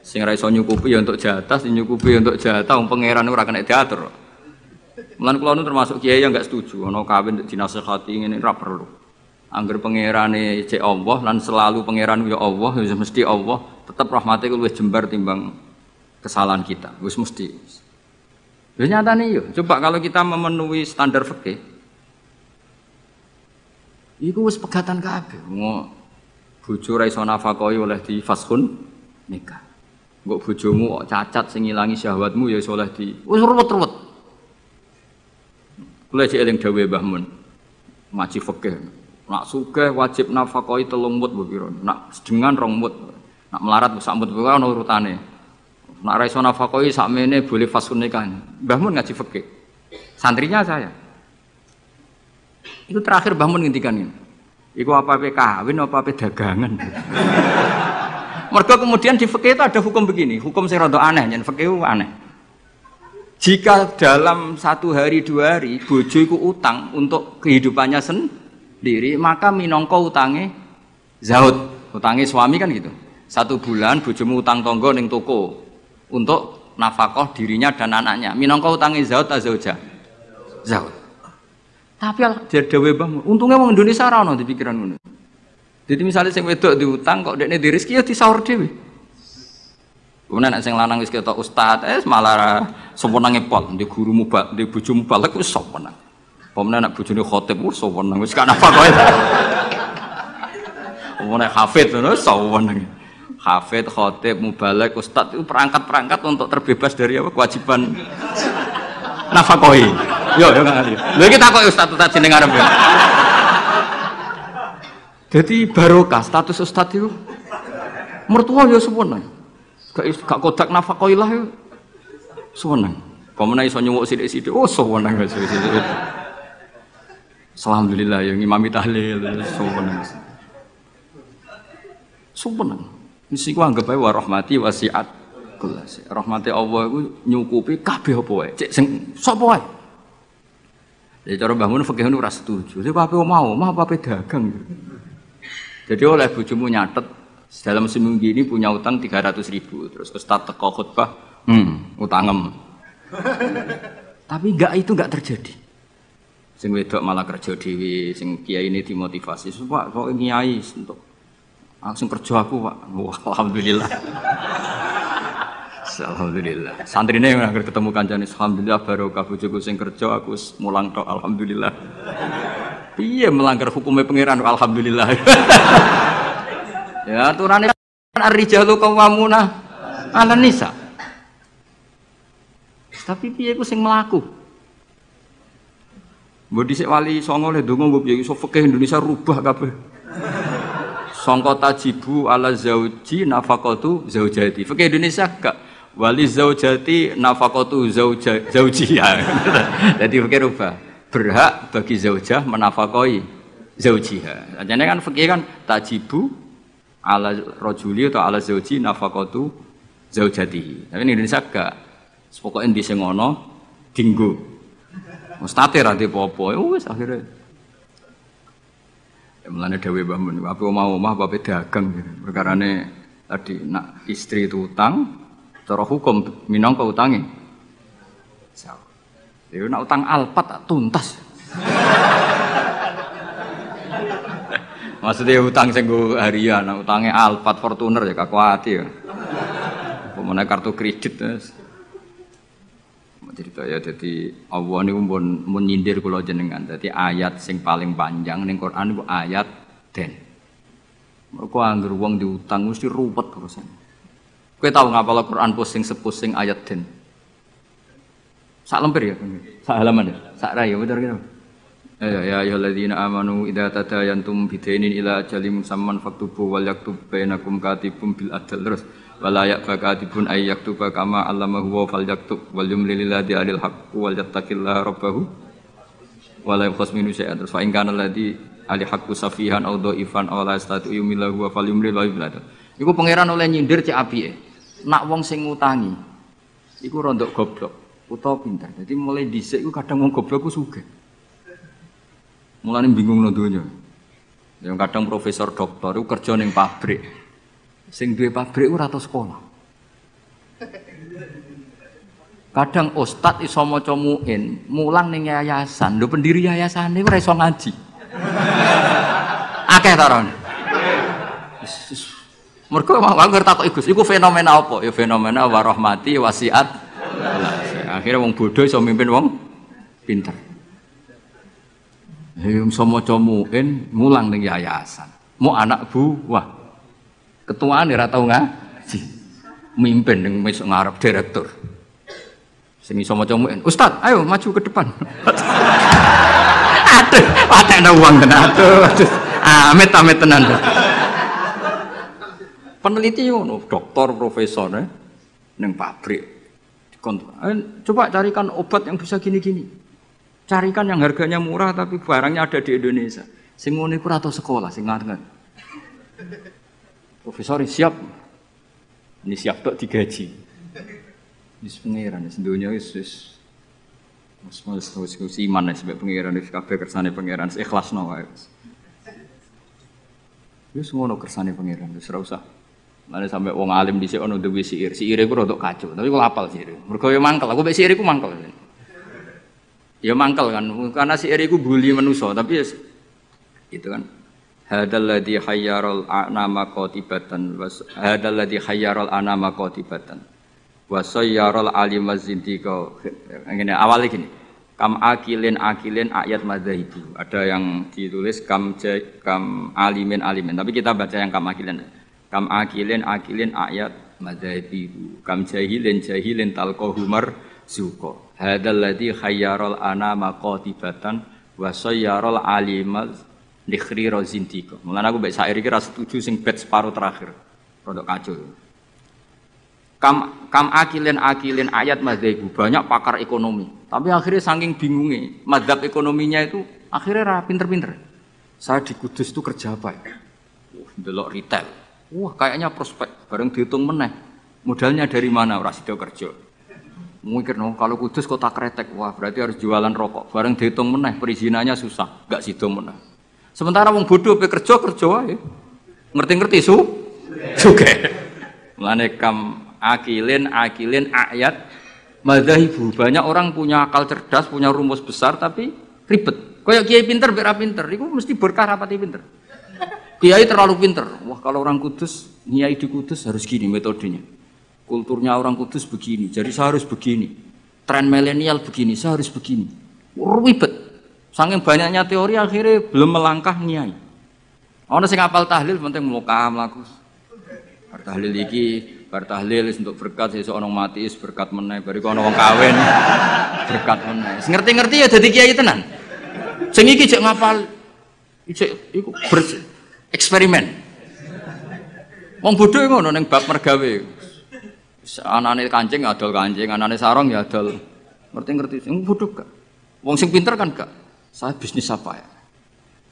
Sing ora iso nyukupi ya untuk jatah, sing nyukupi ya untuk jatah wong pangeran ora kena diatur. Mulan kula nu termasuk kiai yang enggak setuju ana kawin dinasehati ngene ora perlu. Angger pangerane cek Allah lan selalu pangeran ya Allah, ya mesti Allah, tetap rahmate ku luwih jembar timbang kesalahan kita. Wis mesti. Ya nyatane yo, coba kalau kita memenuhi standar fikih iku wis pegatan kabeh. Bojo ra iso nafakahi oleh di fashun nikah. Mbok bojomu kok cacat sing ngilangi syahwatmu ya iso oleh di wis ruwet-ruwet. Kula cek eling dawuhe Mbah Mun. Ngaji fikih. Nak sugih wajib nafakahi 3 mut mbok pira. Nak sedengan 2 mut. Nak melarat sak mut kuwi ana urutane. Nak ra iso nafakahi sakmene boleh fashun nikah. Mbah Mun ngaji fikih. Santrinya saya. Itu terakhir Mbah Mun ngendikan ini. Iku apa-apa kawin apa-apa dagangan. Mergo kemudian di fikih itu ada hukum begini, hukum sing rada aneh, yen fikih aneh. Jika dalam 1 hari 2 hari bojo iku utang untuk kehidupannya sendiri, maka minangka utange zaud, utange suami kan gitu. 1 bulan bojomu utang tangga ning toko untuk nafkah dirinya dan anaknya. Minangka utange zaud ta zauja? Zaud. Tapi dawuhe Mbah, untungnya wong Indonesia ora ono di pikiran ngono. Jadi misalnya sing wedok diutang kok dekne di rezeki ya disaur dhewe. Kemudian nek sing lanang wis ketok ustaz, malah sewenenge pol, ndek guru mubal, ndek bojo mubalek wis sewenang. Pemene nek bojone khotib wis sewenang, wis kan apa kowe. Omone hafid ngono sewenang. Hafid, khotib, mubalek, ustaz itu perangkat-perangkat untuk terbebas dari apa kewajiban nafkahi. Yo yo ngali. Lha iki takoki ustaz jeneng arep. Jadi barokah status ustaz itu mertua ya sewenang. Gak kodak nafkahilah ya sewenang. Pemene iso nyuwuk sithik-sithik. Oh sewenang wis. Alhamdulillah ya ngimami tahlil sewenang. Sewenang. Mesti ku anggap ae wa rahmati wasiat kelas. Rahmati Allah iku nyukupi kabeh apa wae. Cek sing sapa wae. Jadi cara bangun fikih ora setuju. Jadi apa mau apa dagang. Jadi oleh bojomu nyatet dalam seminggu ini punya utang 300.000. Terus ustaz teko khutbah, utangem. Tapi itu enggak terjadi. Sing wedok malah kerja dhewe, sing kiai ini dimotivasi. Pak, kok kiai untuk langsung kerja aku, Pak. Wah, alhamdulillah. Alhamdulillah. Santrine yang akhir ketemu kancane, alhamdulillah barokah bojoku sing kerja aku mulang tok alhamdulillah. Piye melanggar hukumnya pangeran alhamdulillah. Ya aturane ar-rijalu qawwamuna 'alan nisa. Tapi piye ku sing mlaku? Mbok dhisik wali songo le ndonga mbok piye iso fikih Indonesia rubah kabeh. Sangka tajibu ala zauji nafaqatu zaujati. Fikih Indonesia gak wali zaujati nafaqatu zaujiha. Jadi fikih rubah. Berhak bagi zaujah menafkahi zaujiha. Jane kan fikih kan tajibu ala rajuli atau ala zauji nafaqatu zaujatihi. Tapi in Indonesia gak. Pokoke endi sing ana dinggo. Mustate ra apa-apa. Wis akhire. Mulane dawuh Mbah Mun, apa mau omah apa dagang. Perkarane tadi nak istri itu utang cara hukum minangka utange. Jadi nak utang alpat tak tuntas. Maksudnya utang sing nggo harian, nak utange alpat Fortuner ya gak kuwati ya. Pemene kartu kredit wis. Cerita ya jadi Allah niku mun nyindir kula jenengan. Dadi ayat sing paling panjang ning Quran iku ayat den. Mergo anggere wong diutang mesti ruwet urusan. Kowe tau ngapal Quran pusing sepusing ayat den. Sak lemper ya, sak halaman ya, sak rai ya bener gitu. Ya ayyuhalladzina amanu idza tadayantum bidainin ila ajalin musamman faktubu wal yaktub bainakum katibun bil adl terus wala ya'fakatibun ay yaktuba kama allamahu wa fal yaktub wal yumlil ladzi alil haqq wal yattaqillaha rabbahu wala yakhas minu syai'an terus fa in kana ladzi ali haqqu safihan aw dhaifan aw la yastatu yumilahu wa fal yumlil wa yumlil. Iku pangeran oleh nyindir cek apike. Nak wong sing ngutangi iku rondok goblok utawa pinter. Jadi mulai dhisik iku kadang wong goblok ku sugih. Mulane bingung nang donya. Yang kadang profesor doktor iku kerja ning pabrik. Sing duwe pabrik ora tau sekolah. Kadang ustad iso maca muin, mulang ning yayasan. Lho pendiri yayasane ora iso ngaji. akeh ta ora. Mergo aku takok Gus, iku fenomena apa? Ya fenomena warahmati wasiat. Akhirnya wong bodoh iso mimpin wong pinter. Iso maca muin mulang ning yayasan. Mau anak buah. Ketuaan ora tau ngaji. Mimpin ning mesuk ngarep direktur. Sing iso maca muin, "Ustaz, ayo maju ke depan." Aduh, patekno wong tenan. Aduh. Amit-amit tenan. Peneliti ngono, doktor, profesor ning pabrik. Coba carikan obat yang bisa gini-gini. Carikan yang harganya murah tapi barangnya ada di Indonesia. Sing ngono iku ora tau sekolah sing ngarep. Profesor siap. Ini siap tok digaji. Wis pengiran wis donya wis iman wis pengiran wis kabeh kersane pengiran ikhlasno wae. Wis ngono kersane pengiran wis ora usah. Mane sampe wong alim dhisik ono duwe siir. Siire ku rodok kacau, tapi kok apal siire. Mergo yo mangkel, aku mek siire ku mangkel. Ya mangkel kan, karena siir iku bully manusa, tapi ya itu kan. Hadzal ladzi hayyaral anama qatibatan hadzal ladzi hayyaral anama qatibatan wa sayyaral alim wazindiqa. Ngene awale gini. Kam akilin ayat madzhabi. Ada yang ditulis kam alimin, tapi kita baca yang kam akilin. Kam akilin ayat madzhabi. Kam jahilin talqahu marzuqa. Hadzal ladzi khayyaral anama qatibatan wa sayyaral alimal dikhri rozintiqa. Mulane aku mbek syair iki ra setuju sing bait separuh terakhir. Rodok kacau. Kam akilin ayat madzhabi. Banyak pakar ekonomi. Tapi akhirnya saking bingungnya, madzhab ekonominya itu akhirnya ra pinter-pinter. Saya di Kudus itu kerja apa ya? Delok retail. Wah, kayaknya prospek. Bareng dihitung meneh. Modalnya dari mana? Ora sida kerja. Mikir no, kalau Kudus kota kretek, wah berarti harus jualan rokok. Bareng dihitung meneh, perizinannya susah, enggak sida meneh. Sementara wong bodoh pe kerja wae. Ngerti-ngerti suge. Mulane kam akilin ayat madzhabu. Banyak orang punya akal cerdas, punya rumus besar tapi ribet. Kayak kiai pinter ber pinter, iku mesti berkah rapati pinter. Kiai terlalu pinter. Wah, kalau orang Kudus, kiai di Kudus harus gini metodenya. Kulturnya orang Kudus begini, jadi saya harus begini. Tren milenial begini, saya harus begini. Ribet. Saking banyaknya teori akhirnya belum melangkah nyai. Ono sing hafal tahlil penting muka mlaku. Bar tahlil iki, bar tahlil untuk berkat sesuk ono mati is berkat meneh, bariku ono wong kawin berkat meneh. Sing ngerti-ngerti ya dadi kiai tenan. Sing iki jek ngapal iku eksperimen. Wong bodho ngono ning bab mergawe. Anane kancing adol kancing, anane sarong ya adol. Ngerti-ngerti sing bodho gak. Wong sing pinter kan gak. Saya bisnis apa ya?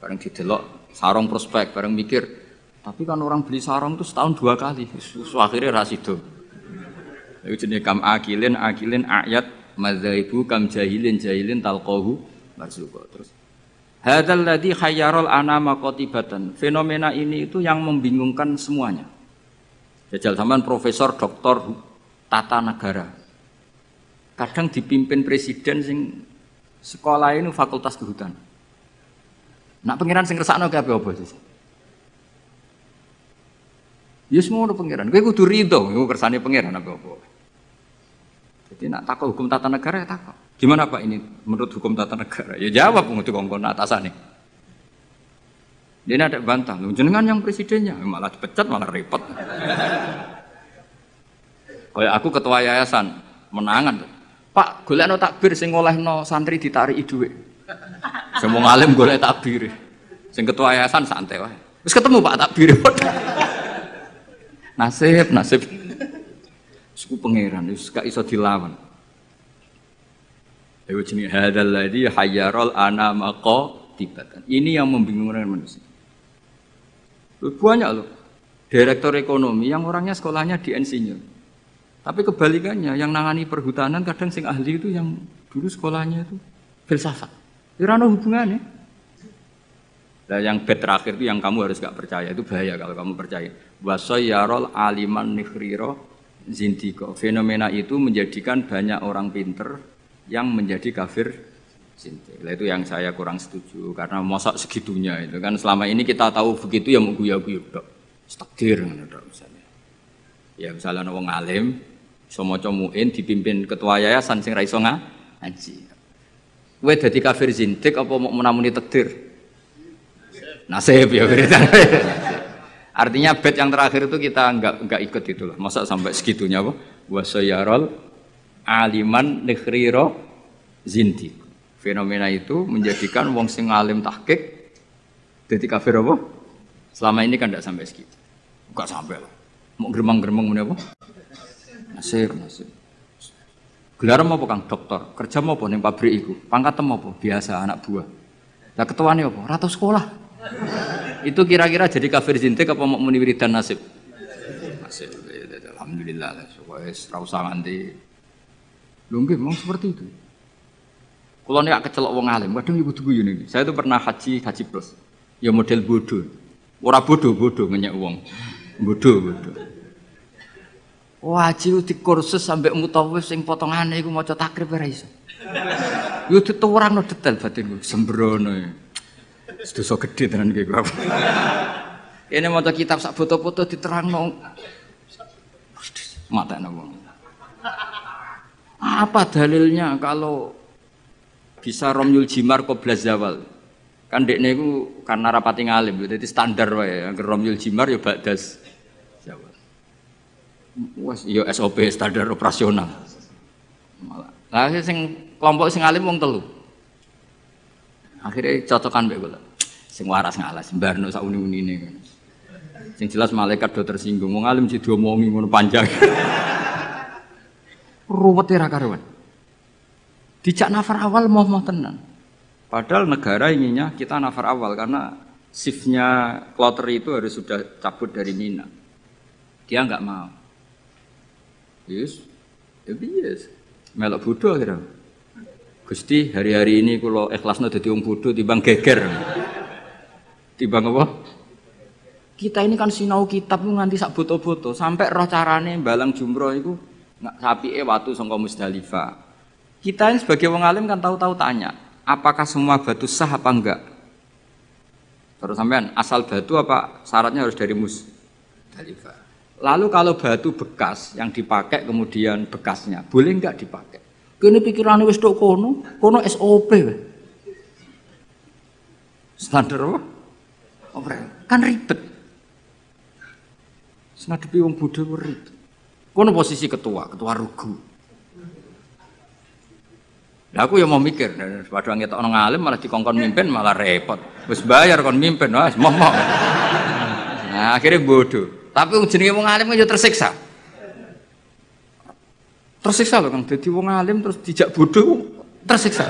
Bareng didelok sarong prospek, bareng mikir. Tapi kan orang beli sarong itu setahun 2 kali. Akhirnya rasido. Itu jenis kam akilin ayat madzhabu kam jahilin talqahu marzuqa. Terus hadzal ladzi khayyaral anama qatibatan. Fenomena ini itu yang membingungkan semuanya. Jajal sampean profesor doktor tata negara. Kadang dipimpin presiden sing sekolah ini fakultas kehutanan. Nak pengiran sing ngersakno kabeh apa sih? Ya semua pengiran. Kowe kudu rido, iku kersane pengiran apa. Jadi nak takut hukum tata negara ya takut. Gimana Pak ini menurut hukum tata negara? Ya jawab menurut kongkon atasane. Dia ada bantah, jenengan yang presidennya malah dipecat malah repot. Kayak aku ketua yayasan menangan. Pak, golekno takbir sing ngolehno santri ditarik dhuwit. Semua ngalim golek takbir. Sing ketua yayasan santai wae. Wis ketemu Pak takbir. Nasib. Suku pangeran wis gak iso dilawan. Ayo jenenge hadzal ladzi hayyaral anama qatibatan. Ini yang membingungkan manusia. Banyak loh. Direktur ekonomi yang orangnya sekolahnya di insinyur. Tapi kebalikannya, yang nangani perhutanan kadang sing ahli itu yang dulu sekolahnya itu filsafat. Ora ono hubungannya. Nah, yang bed terakhir itu yang kamu harus gak percaya, itu bahaya kalau kamu percaya. Wasayyarul aliman nikhriro zindiko. Fenomena itu menjadikan banyak orang pinter yang menjadi kafir zintik. Nah, itu yang saya kurang setuju karena mosok segitunya itu kan selama ini kita tahu begitu ya mau guyu-guyu tok. Takdir ngono tok misalnya. Ya misalnya wong alim iso maca muin dipimpin ketua yayasan sing ra iso ngaji. Kowe dadi kafir zintik apa mau menamuni takdir? Nasib ya berita. Artinya bait yang terakhir itu kita enggak ikut itulah. Masa sampai segitunya apa? Wasayarul aliman nikhriro zintik. Fenomena itu menjadikan wong sing alim tahqiq dadi kafir apa? Selama ini kan enggak sampai segitu. Enggak sampai lah. Mau geremang-geremang meneh apa? Nasib. Gelar apa Kang? Dokter. Kerja apa ning pabrik iku? Pangkatem apa? Biasa anak buah. Lah ketuane apa? Ratu sekolah. Itu kira-kira jadi kafir zintik apa mau muni wiridan nasib? Nasib. Alhamdulillah. Wes ra usah nganti. Lho nggih memang seperti itu. Kalau nek kecelok wong alim, kadang ibu tugu ini. Saya itu pernah haji plus. Ya model bodoh. Ora bodoh ngenyek wong. Bodoh. Haji di kursus sampai mutawif sing potongane iku maca takrib ora iso. Yo dituwurangno detail batinku, sembrono. Dosa gede tenan iki kok. Kene maca kitab sak foto-foto diterangno. Matane wong. Apa dalilnya kalau bisa romyul jimar qabla zawal? Kan dekne iku karena rapati ngalim, dadi standar wae. Romyul jimar ya ba'das zawal. Wes ya SOP standar operasional. Lah sing kelompok sing alim wong telu. Akhirnya cocokan mbek kula. Sing waras ngalas mbarno sak uni-unine. Sing jelas malaikat do tersinggung, wong alim sing diomongi ngono panjang. Ruwet ra karuan. Dijak nafar awal moh tenan. Padahal negara inginnya kita nafar awal karena shiftnya kloter itu harus sudah cabut dari Mina. Dia enggak mau. Yes. Melok bodoh kira. Gusti, hari-hari ini kula ikhlasno dadi wong bodoh timbang geger. Timbang apa? Kita ini kan sinau kitab nganti sak boto-boto sampai roh carane balang jumroh iku sapike watu saka Musdalifah. Kita ini sebagai wong alim kan tahu-tahu tanya, apakah semua batu sah apa enggak? Terus sampean asal batu apa syaratnya harus dari Musdalifah? Lalu kalau batu bekas yang dipakai kemudian bekasnya, boleh enggak dipakai? Kene pikirane wis tok kono SOP wae. Standar apa? Kan ribet. Ngadepi wong bodho ribet. Kono posisi ketua rugu. Lah aku ya mau mikir, padahal ngetokno ngalim malah dikongkon mimpin malah repot. Wis bayar kon mimpin, wis momok. Nah, akhirnya bodoh. Tapi wong jenenge wong alim ya tersiksa. Tersiksa loh Kang, dadi wong alim terus dijak bodoh tersiksa.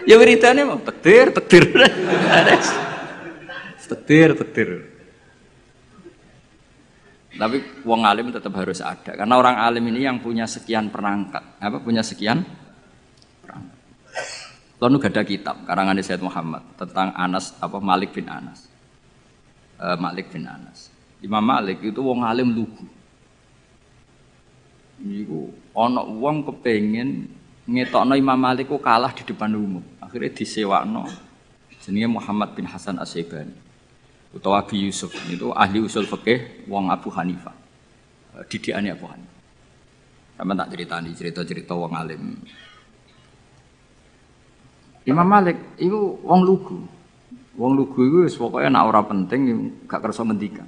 Ya wiridane mau tektir. Tektir. Tapi wong alim tetap harus ada karena orang alim ini yang punya sekian perangkat. Punya sekian perangkat. Lalu ada kitab karangan Sayyid Muhammad tentang Malik bin Anas. Malik bin Anas. Imam Malik itu wong alim lugu. Niku ana wong kepengin ngetokno Imam Malik ku kalah di depan umum. Akhirnya disewakno jenenge Muhammad bin Hasan As-Syaibani utawa Abi Yusuf itu ahli usul fikih wong Abu Hanifah. Didikane Abu Hanifah. Sama tak ceritani cerita-cerita wong alim. Imam Malik itu wong lugu. Wong lugu iku wis pokoke nek ora penting gak kersa ngendikan.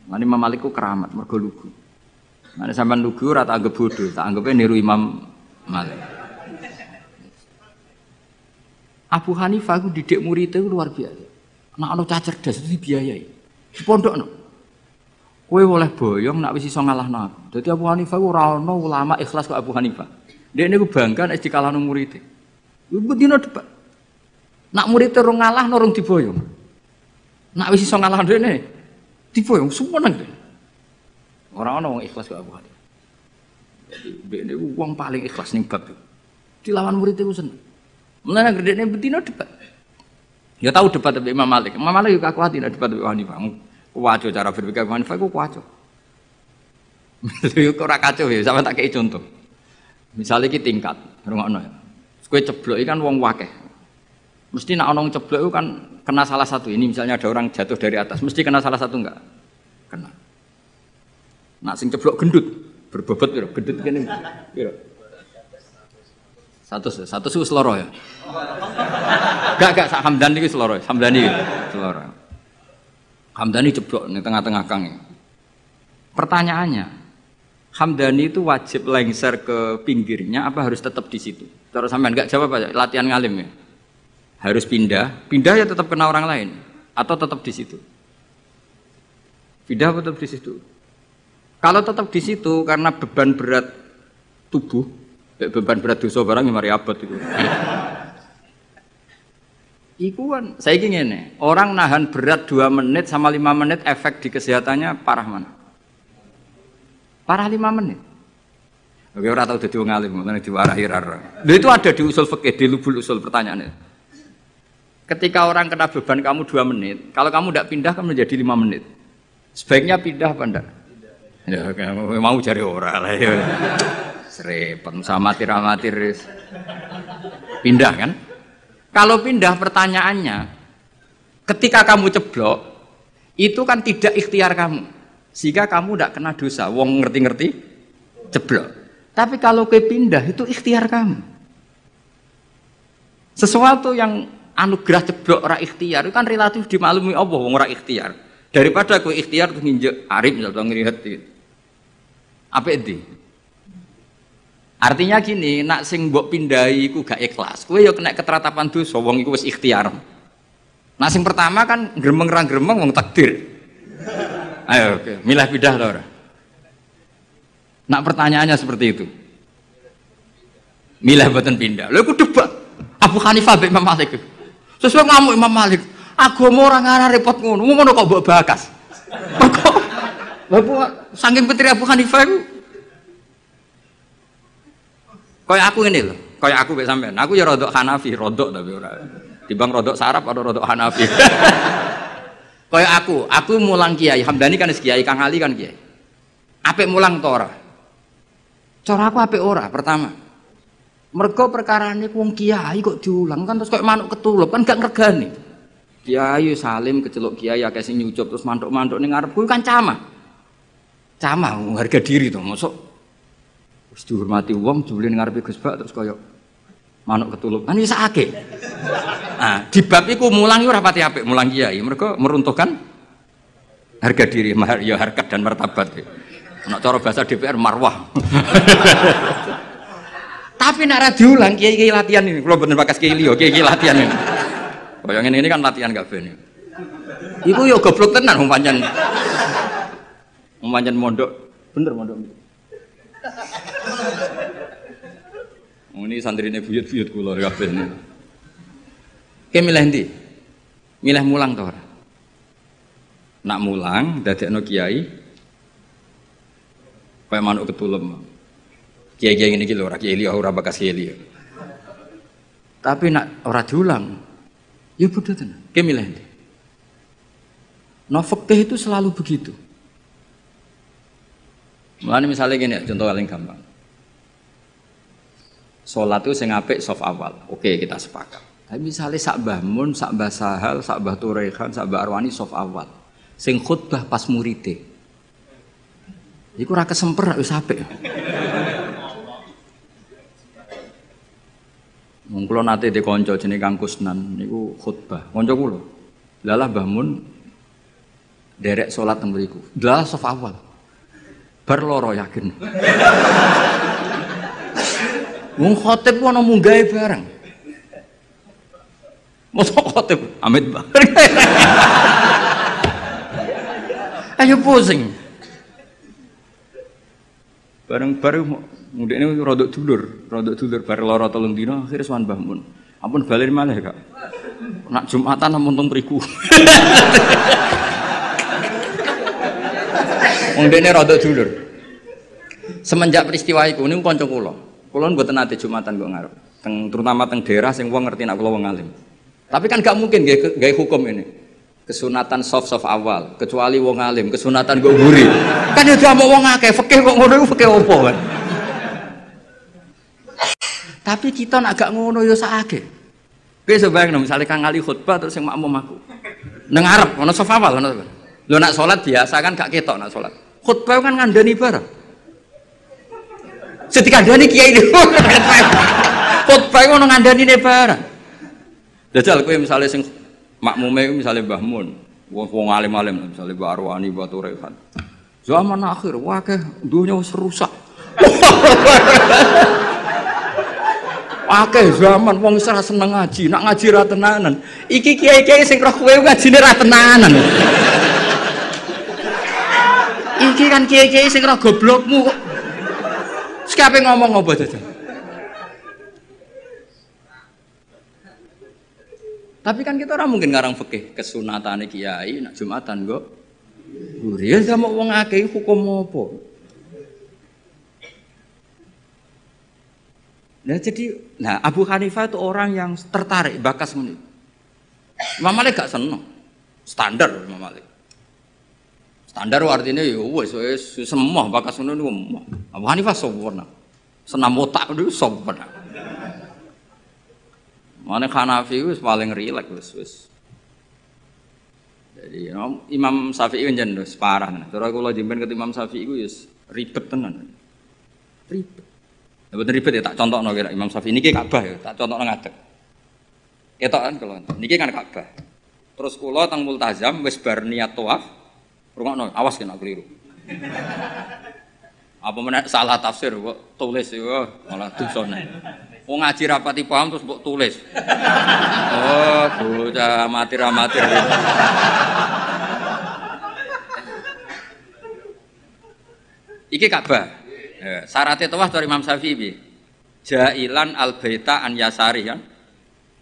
Lan Imam Malik ku keramat mergo lugu. Nek sampean lugu ora tak anggap bodoh, tak anggape niru Imam Malik. Abu Hanifah ku didik muridé luar biasa. Nek ana cah cerdas itu dibiayai. Di pondokno. Kowe oleh boyong nek wis iso ngalahno aku. Dadi Abu Hanifah ku ora ana ulama ikhlas kok Abu Hanifah. Dekne ku bangga nek dikalahno muridé. Iku dina debat. Nak muridé rong ngalahno rong diboyong. Nek wis iso ngalahno dekne diboyong sumeneng deh. Ora ana wong ikhlas kok Abu Hanifah. Jadi dekne ku wong paling ikhlas ning bab. Dilawan muridé ku seneng. Mulane gedene betina debat. Ya tahu debat dengan Imam Malik. Imam Malik juga kuat tidak debat dengan Hanifah. Kuwaco cara berpikir Hanifah ku kuwaco. Lha kok ora kacau ya, sampe tak kei contoh. Misalnya iki tingkat, rungokno ya. Kowe ceblok kan wong wakeh. Mesti nak ono ceblok itu kan kena salah satu. Ini misalnya ada orang jatuh dari atas, mesti kena salah satu enggak? Kena. Nak sing ceblok gendut, berbobot piro? Gendut kene piro? Satu wis loro ya. Gak sak Hamdani iki loro. Hamdani loro. Hamdani ceblok ning tengah-tengah kang. Pertanyaannya, Hamdani itu wajib lengser ke pinggirnya apa harus tetap di situ? Terus sampean enggak jawab aja, latihan ngalim ya. Harus pindah ya tetap kena orang lain atau tetap di situ? Pindah atau tetap di situ? Kalau tetap di situ karena beban berat tubuh, beban berat dosa barang yang mari abot itu. Iku kan, saya ingin nih, orang nahan berat 2 menit sama 5 menit efek di kesehatannya parah mana? Parah 5 menit. Oke, orang tahu jadi wong alim, mana diwarahi rara. Itu ada di usul fikih, di lubul usul pertanyaannya. Ketika orang kena beban kamu 2 menit, kalau kamu tidak pindah kan menjadi 5 menit. Sebaiknya pindah apa enggak? Ya, mau cari orang lah ya. Serempet sama amatir. Pindah kan? Kalau pindah pertanyaannya, ketika kamu ceblok, itu kan tidak ikhtiar kamu. Sehingga kamu tidak kena dosa. Wong ngerti-ngerti ceblok. Tapi kalau ke pindah itu ikhtiar kamu. Sesuatu yang anugerah ceblok ora ikhtiar itu kan relatif dimaklumi Allah wong ora ikhtiar. Daripada kowe ikhtiar terus nginjek arif misalnya ngrihet. Apa itu? Artinya gini, nak sing mbok pindahi iku gak ikhlas. Kowe ya kena keteratapan dosa wong iku wis ikhtiar. Nah sing pertama kan gremeng ra gremeng wong takdir. Ayo oke, milah pindah ta ora? Nak pertanyaannya seperti itu. Milah boten pindah. Lha iku debat Abu Hanifah mbek Imam Malik. Sesuai ngamuk Imam Malik. Agama ora ngarah repot ngono. Ngono kok mbok bakas. Kok Bapak saking petri Abu Hanifah iku kaya aku ngene lho, kaya aku mek sampean. Aku ya rodok Hanafi, rodok tapi ora. Timbang rodok Sarap atau rodok Hanafi. Kaya aku mulang kiai, Hamdani kan kiai, Kang Ali kan kiai. Apik mulang to ora? Cara aku apik ora pertama. Mergo perkarane wong kiai kok diulang kan terus kok manuk ketulup kan gak ngregani. Kiai salim keceluk kiai akeh sing nyucup terus mantuk-mantuk ning ngarepku kan camah. Camah harga diri to, mosok wis dihormati wong jebule ning ngarepe Gus Bak terus kaya manuk ketulup. Kan wis akeh. Nah, di bab iku mulang ora pati apik mulang kiai, mergo meruntuhkan harga diri, ya harkat dan martabat. Nek cara bahasa DPR marwah. Tapi nek ra diulang kiai-kiai latihan ini, kula mboten bakas kiai liya, kiai latihan ini. Kaya ngene ini kan latihan kabeh. Iku ya goblok tenan wong pancen. Memanjan mondok, bener mondok. Ini santrine buyut-buyut kula kabeh niku. Ki milih ndi? Milih mulang to ora? Nak mulang dadekno kiai kaya manuk ketulem. Kiai-kiai ngene iki lho ora kiai liya ora bakas kiai liya. Tapi nak ora diulang, ya bodoh tenan. Ki milih ndi? Nah, fikih itu selalu begitu. Mulane misalnya gini, contoh paling gampang. Salat itu sing apik saf awal. Oke, kita sepakat. Tapi misalnya sak Mbah Mun, sak Mbah Sahal, sak Mbah Turehan, sak Mbah Arwani saf awal. Sing khutbah pas muride. Iku ora kesemper wis apik. Wong kula nate de kanca jenenge Kang Kusnan niku khutbah. Kanca kula. Lalah Mbah Mun derek salat teng mriku. Lah saf awal. Bar loro yakin. Wong khotib ku ana munggahe bareng. Mosok khotib amit bareng. Ayo pusing. Bareng-bareng ndekne rodok dulur bar loro 3 dina akhire sowan Mbah Mun. Ampun balen malih, Kak. Nak Jumatan ampun teng mriku. Wong dene rada dulur. Semenjak peristiwa iku niku kanca kula. Kula mboten nate Jumatan kok ngarep. Terutama teng daerah sing wong ngerti nek kula wong alim. Tapi kan gak mungkin gawe hukum ini. Kesunatan soft awal, kecuali wong alim, kesunatan kok mburi. Kan ya diamuk wong akeh, fikih kok ngono iku fikih opo kan. Tapi kita nak gak ngono ya sakake. Kowe sebayang misale Kang Ali khutbah terus yang makmum aku. Nang ngarep ana saf awal ngono. Lho nak salat biasa kan gak ketok nak salat. Khutbah kan ngandani barang. Setikandani kiai itu. Khutbah ngono ngandani barang. Jajal kowe misale sing makmume misale Mbah Mun, wong alim-alim misale Mbah Arwani, Mbah Turekan. Zaman akhir wakeh dunya wis rusak. Akeh zaman wong wis ora seneng ngaji, nak ngaji ra tenanan. Iki kiai-kiai sing roh kowe ngajine ra tenanan. Iki kan kiai-kiai sing roh goblokmu kok. Sekape ngomong apa jajan? Tapi kan kita orang mungkin ngarang fikih kesunatane kiai nak Jumatan kok. Guriya sama wong akeh hukum apa? Nah Abu Hanifah itu orang yang tertarik bakas menit. Imam Malik gak seneng. Standar Imam Malik. Standar artinya ya wis semua bakas menit niku. Abu Hanifah sempurna. Senam otak itu sempurna. Mana Hanafi wis paling rileks wis. Jadi Imam Syafi'i kan jen parah. Cara kula jemben ke Imam Syafi'i iku wis ribet tenan. Ribet. Ya bener ribet ya tak contohno kira Imam Syafi'i niki Ka'bah ya, tak contohno ngadeg. Ketok kan kula. Niki kan Ka'bah. Terus kula teng multazam wis bar niat tawaf. Rungokno, awas kena keliru. Apa meneh salah tafsir kok tulis ya malah dosane. Wong ngaji rapati paham terus mbok tulis. Oh, bocah amatir-amatir. Iki Ka'bah. Syaratnya tawaf dari Imam Syafi'i. Jailan al-baita an yasari kan.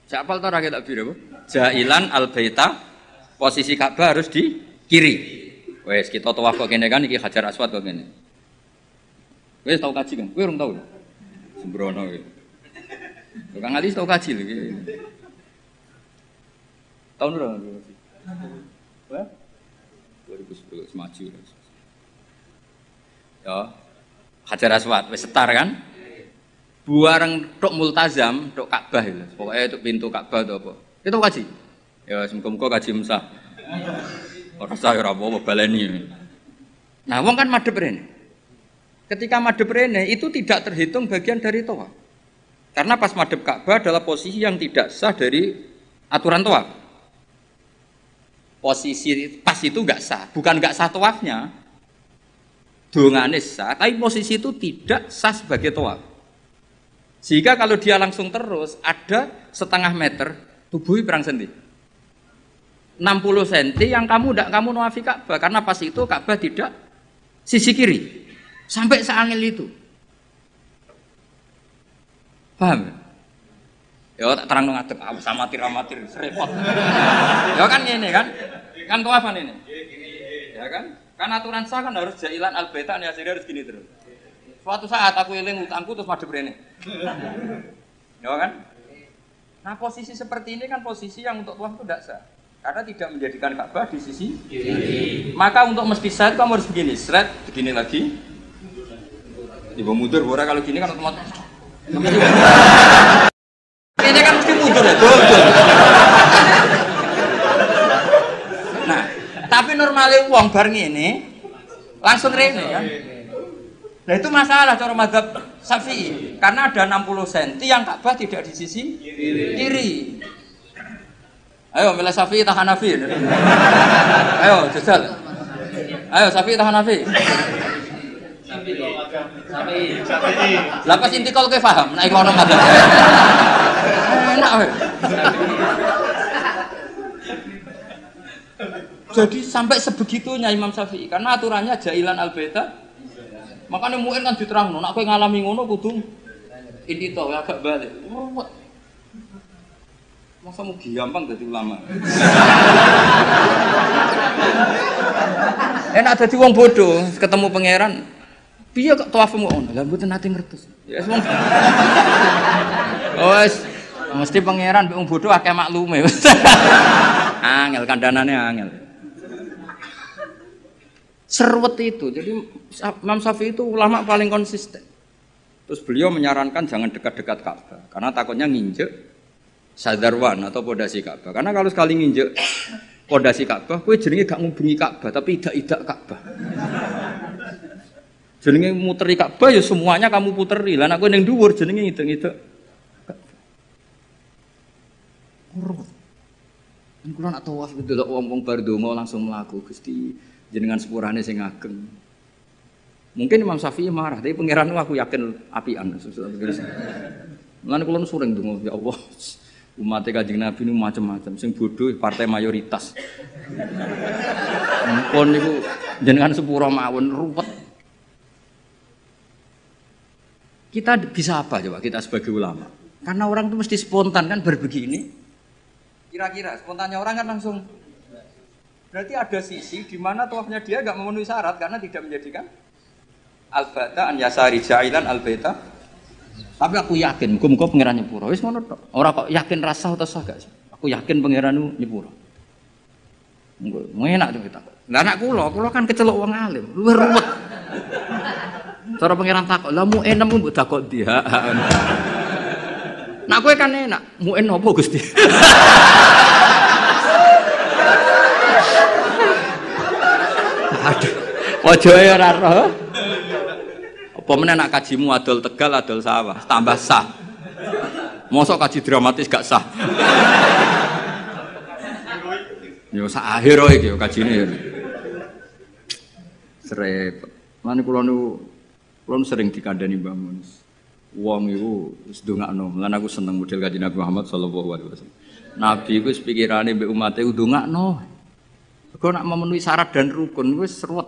Siapa tahu rakyat tak biru? Jailan al-baita posisi Ka'bah harus di kiri. Wes kita tawaf kok kene kan iki Hajar Aswad kok kene. Wes tau kaji kan? Kowe urung tau. Sembrono iki. Kang Ali tau kaji lho iki. Tahun berapa? Wah? 2010 maju. Ya. Hajar Aswad wis setar kan? Buareng tok multazam, tok Ka'bah lho. Pokoke tok pintu Ka'bah to apa. Itu kaji. Ya muga-muga kaji Musa. Ora usah ora apa-apa baleni. Nah, wong kan madhep rene. Ketika madhep rene itu tidak terhitung bagian dari tawaf. Karena pas madhep Ka'bah adalah posisi yang tidak sah dari aturan tawaf. Posisi pas itu enggak sah, bukan enggak sah tawafnya. Dongane sah, tapi posisi itu tidak sah sebagai tawaf. Sehingga kalau dia langsung terus ada setengah meter tubuhnya perang senti. 60 cm yang kamu nawafi Ka'bah karena pas itu Ka'bah tidak sisi kiri sampai seangil itu. Paham? Ya tak terang ngadeg amatir repot. Ya kan ngene kan? Kan tawafan ini. Ya kan? Kan aturan sah kan harus jailan al-baita ya harus gini terus. Suatu saat aku eling utangku terus madhep rene. Ya kan? Nah, posisi seperti ini kan posisi yang untuk tawaf itu tidak sah. Karena tidak menjadikan Ka'bah di sisi kiri. Maka untuk mesti sah kamu harus begini, seret, begini lagi. Ibu mundur, ora kalau gini kan otomatis. Ini kan mesti mundur ya, betul. Nah, tapi normalnya uang bar ngene langsung rene kan. Nah itu masalah cara mazhab Syafi'i karena ada 60 cm yang Ka'bah tidak di sisi kiri. Ayo milih Syafi'i tahan Hanafi. Ayo jajal. Ayo Syafi'i tahan Hanafi. Syafi'i. Lapas intikal ke paham nek ono mazhab. Enak weh. Jadi sampai sebegitunya Imam Syafi'i karena aturannya jailan al-baita. Makanya muin kan diterangno, nek kowe ngalami ngono kudu intito agak balik. Masa mau gampang jadi ulama. Enak jadi wong bodoh, ketemu pangeran. Piye kok tawafmu ono? Lah mboten nate ngertos. Ya wong. Wes mesti pangeran mbek wong bodoh akeh maklume. Angel kandhanane angel. Serwet itu. Jadi Imam Syafi'i itu ulama paling konsisten. Terus beliau menyarankan jangan dekat-dekat Ka'bah karena takutnya nginjek sadarwan atau pondasi Ka'bah. Karena kalau sekali nginjek pondasi Ka'bah, kowe jenenge gak ngubungi Ka'bah tapi idak-idak Ka'bah. Jenenge muteri Ka'bah ya semuanya kamu puteri. Lah nek kowe ning dhuwur jenenge ngidek-ngidek Ka'bah. Kulo nak tawaf delok wong-wong bar donga langsung mlaku Gusti jenengan sepurane sing ageng. Mungkin Imam Syafi'i marah, tapi pangeran aku yakin apian. Mulane kulo sering donga ya Allah. Umat Kanjeng Nabi ini macam-macam, sing bodoh partai mayoritas. Mumpun niku jenengan sepura mawon ruwet. Kita bisa apa coba kita sebagai ulama? Karena orang itu mesti spontan kan berbegini. Kira-kira spontannya orang kan langsung. Berarti ada sisi di mana tawafnya dia enggak memenuhi syarat karena tidak menjadikan al-bata an yasari ja'ilan al-baita. Tapi aku yakin muga-muga pangeran nyepuro. Wis ngono tok. Ora kok yakin rasa atau sah gak sih? Aku yakin pangeran nyepuro. Enak tuh kita. Lah anak kula kan kecelok wong alim, luwih ruwet. Cara pangeran takok, "Lah mu enem mbok takok dia." Nak kowe kan enak, muen apa Gusti? Aduh. Ojo ya ora roh. Apa meneh nak kajimu adol Tegal, adol sawah, tambah sah. Mosok kaji dramatis gak sah. Yo sak akhir iki yo kajine. Srep. Lan kula nu sering dikandani Mbah Mun. Wong iku wis ndongakno. Lan aku seneng model Kanjeng Nabi Muhammad sallallahu alaihi wasallam. Nabi iku wis pikirane mbek umate ndongakno. Kok nak memenuhi syarat dan rukun wis ruwet.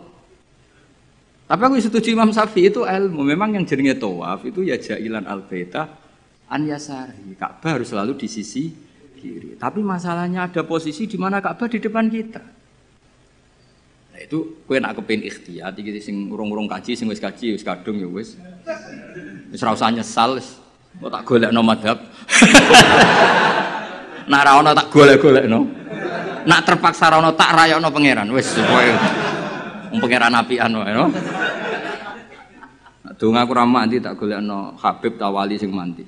Tapi aku setuju Imam Syafi'i itu ilmu. Memang yang jenenge tawaf itu ya ja'ilan al-baita an yasari. Ka'bah harus selalu di sisi kiri. Tapi masalahnya ada posisi di mana Ka'bah di depan kita. Nah itu kowe nak kepengin ikhtiyat iki sing urung-urung kaji, sing wis kaji wis kadung ya wis. Wis ora usah nyesal wis. Kok tak golekno madhab. Nak ra ono tak golek-golekno. Nak terpaksa ra ono tak rayakno pangeran. Wis kowe wong pangeran apian wae no. Donga aku ra mandi tak golekno Habib Tawali sing mandi.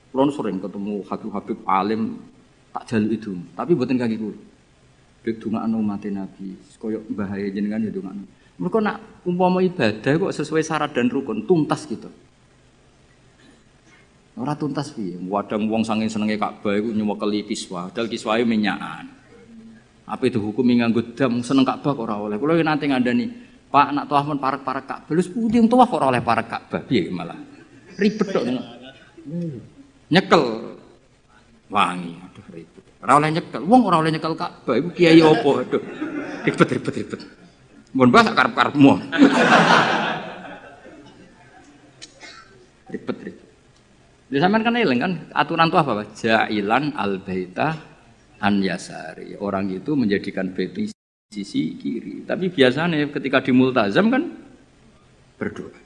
Kulo sering ketemu Habib alim tak jaluk itu, tapi mboten kaki kulo. Bek dongakno mate Nabi, koyo mbahae jenengan ya dongakno. Mergo nak umpama ibadah kok sesuai syarat dan rukun tuntas gitu. Ora tuntas piye? Wadang wong saking senenge Ka'bah iku nyuwekeli kiswa, dal kiswahe minyakan. Apa itu hukum nganggo dam seneng Ka'bah kok ora oleh. Kula nanti ngandani, Pak nak tawaf men parek-parek Ka'bah. Lha putih tawaf kok ora oleh parek Ka'bah. Piye malah? Ribet tok. Nyekel wangi. Aduh ribet. Ora oleh nyekel. Wong ora oleh nyekel Ka'bah iku kiai apa? Aduh. Ribet. Mun bahasa karep-karepmu. Ribet. Lha sampean kan eling kan aturan tawaf apa? Ja'ilan al-baita an yasari. Orang itu menjadikan bait di sisi kiri. Tapi biasanya ketika di multazam kan berdoa.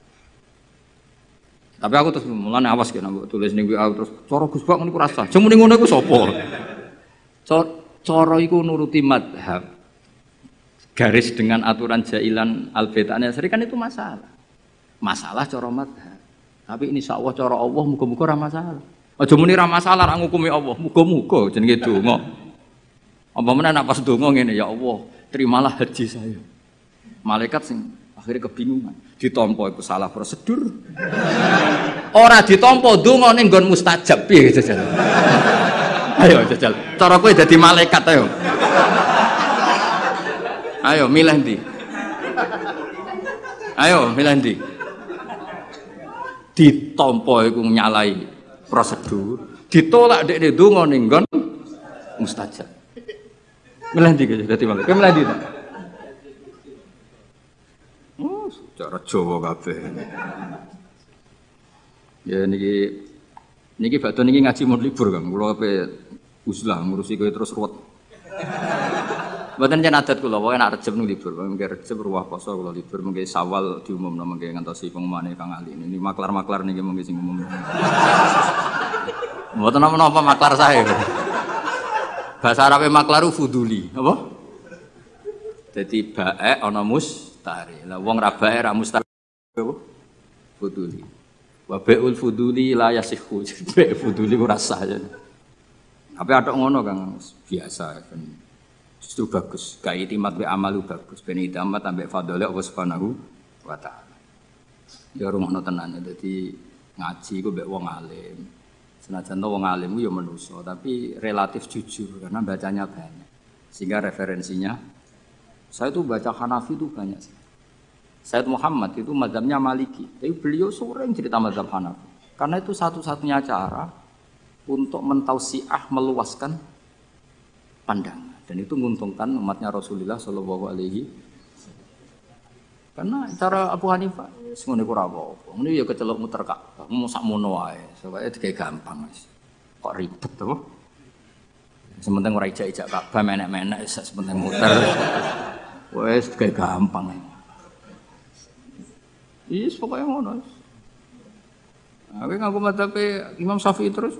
Tapi aku terus mulane awas kena mbok tulis ning WA terus cara Gus Bak niku rasa. Jeng muni ngono iku sapa? Cara iku nuruti madhab. Garis dengan aturan jailan al-baita an yasari kan itu masalah. Masalah cara madhab. Tapi insyaallah cara Allah muga-muga ora masalah. Aja muni ra masalah ra ngukumi Allah. Muga-muga jenenge donga. Apa meneh nek pas donga ngene ya Allah, terimalah haji saya. Malaikat sing akhirnya kebingungan. Ditampa iku salah prosedur. Ora ditampa donga ning nggon mustajab piye jajal. Ayo jajal. Cara kowe dadi malaikat ayo. Ayo milih ndi? Ayo milih ndi? Ditampa iku nyalai prosedur, ditolak dekne donga ning nggon mustajab. Milih ndi dadi malaikat? Kowe milih ndi? Oh, cara Jawa kabeh. Ya niki badhe niki ngaji mun libur Kang. Kula ape uzlah ngurusi kowe terus ruwet. Mboten jan adat kula, pokoke nek Rejeb nu libur, mengke Rejeb ruwah poso kula libur, mengke Sawal diumumno mengke ngantosi pengumumane Kang Ali. Ini maklar-maklar niki mengke sing umum. Mboten napa-napa maklar sae. Bahasa Arabe maklaru fuduli, apa? Dadi bae ana mustari. Lah wong ra bae ra mustari apa? fuduli. Wa bai'ul fuduli la yasihhu. Bai'ul fuduli ora sah ya. Tapi ada ngono Kang biasa kan. Justru bagus. Ka itimat be amalu bagus. Ben itimat ambek fadhole Allah Subhanahu wa taala. Ya rumono tenan dadi ngaji ku mbek wong alim. Senajan wong alim ku ya manusa, tapi relatif jujur karena bacanya banyak. Sehingga referensinya saya tuh baca Hanafi itu banyak sih. Sayyid Muhammad itu mazhabnya Maliki, tapi beliau sering cerita mazhab Hanafi. Karena itu satu-satunya cara untuk mentausiah meluaskan pandangan dan itu menguntungkan umatnya Rasulullah Shallallahu Alaihi Wasallam. Karena cara Abu Hanifah semuanya kurang apa, ini ya kecelok muter kak, mau sak mono ae, supaya kayak gampang mas. Kok ribet tuh? Sementing ora ijak-ijak Ka'bah menek-menek, sementing muter. Wes kayak gampang. Iya, pokoknya ngono. Aku ngaku madzhab Imam Syafi'i terus.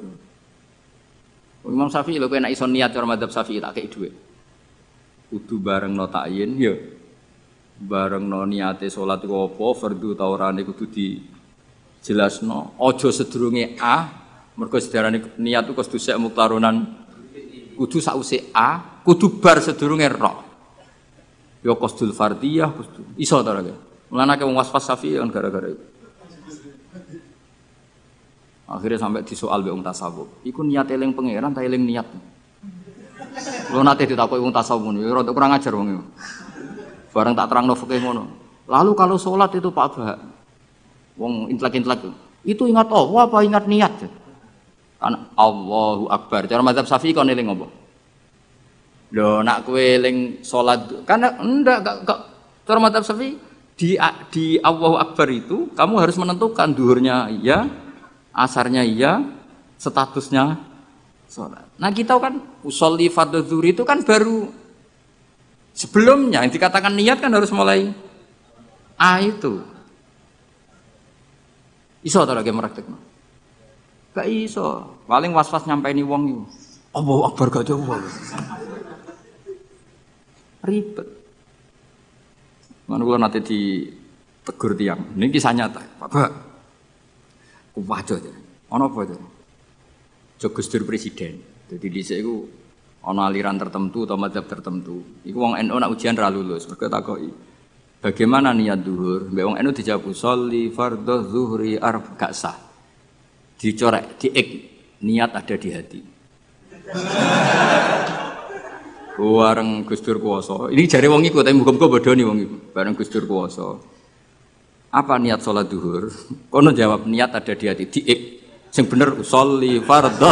Imam Syafi'i lho nek iso niat cara madzhab Syafi'i tak kei dhuwit. Kudu bareng no ta'yin ya. Bareng no niate salat iku apa, fardhu ta ora kudu dijelasno. Aja sedurunge A, mergo sedarane niat iku kudu sek muktaronan. Kudu sause A, kudu bar sedurunge Ra. Ya qasdul fardhiyah kudu. Iso ta ora? Mulane akeh wong waswas Syafi'i kan gara-gara itu. Akhirnya sampai disoal mbek wong tasawuf. Iku niat eling pangeran ta eling niat. Lho nate ditakoki wong tasawuf ngono, ya rada kurang ajar wong iku. Bareng tak terangno fikih ngono. Lalu kalau sholat itu Pak Bah, wong intelek-intelek itu ingat Allah apa ingat niat? Kan Allahu Akbar. Cara mazhab Syafi'i kon eling apa? Lho nak kowe eling sholat kan enggak cara mazhab Syafi'i di Allahu Akbar itu kamu harus menentukan duhurnya iya, asarnya iya, statusnya sholat. Nah kita kan usolli fardhu zuhri itu kan baru sebelumnya yang dikatakan niat kan harus mulai A itu. Iso ta lagi praktekno? Gak iso. Paling was-was nyampaini wong iku. Allahu Akbar gak jauh. Ribet. Mana kula nate ditegur tiang. Ini kisah nyata, Pak. Kuwajo aja. Ana apa itu? Gus Dur presiden. Jadi dhisik iku ana aliran tertentu atau mazhab tertentu. Iku wong NU nak ujian ra lulus, mergo takoki. Bagaimana niat zuhur? Mbek wong NU dijawab sholli fardhu zuhri gak sah. Dicorek, diik niat ada di hati. Bareng Gus Dur kuwasa. Ini jare wong iku tapi muga-muga bodoni wong iku. Bareng Gus Dur kuwasa. Apa niat salat zuhur? Kono jawab niat ada di hati, diik. Sing bener sholli fardhu.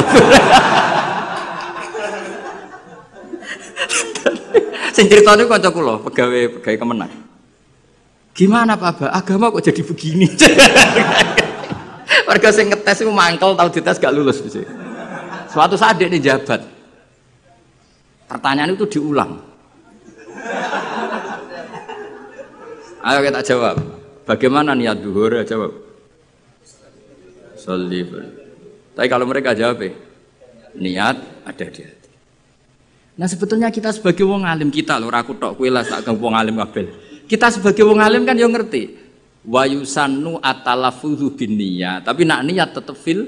Sing critane kanca kula, pegawai Kemenak. Gimana Pak Ba? Agama kok jadi begini? Warga sing ngetes iku mangkel tau dites gak lulus dhisik. Suatu saat dia jabat. Pertanyaan itu diulang. Ayo kita jawab. Bagaimana niat zuhur? Jawab. Sholli. Tapi kalau mereka jawab niat ada di hati. Nah sebetulnya kita sebagai wong alim kita lho ora kutok kowe lah sak wong alim kabeh. Kita sebagai wong alim kan yo ngerti. Wa yusannu atalaffuzu binniyat, tapi nak niat tetep fil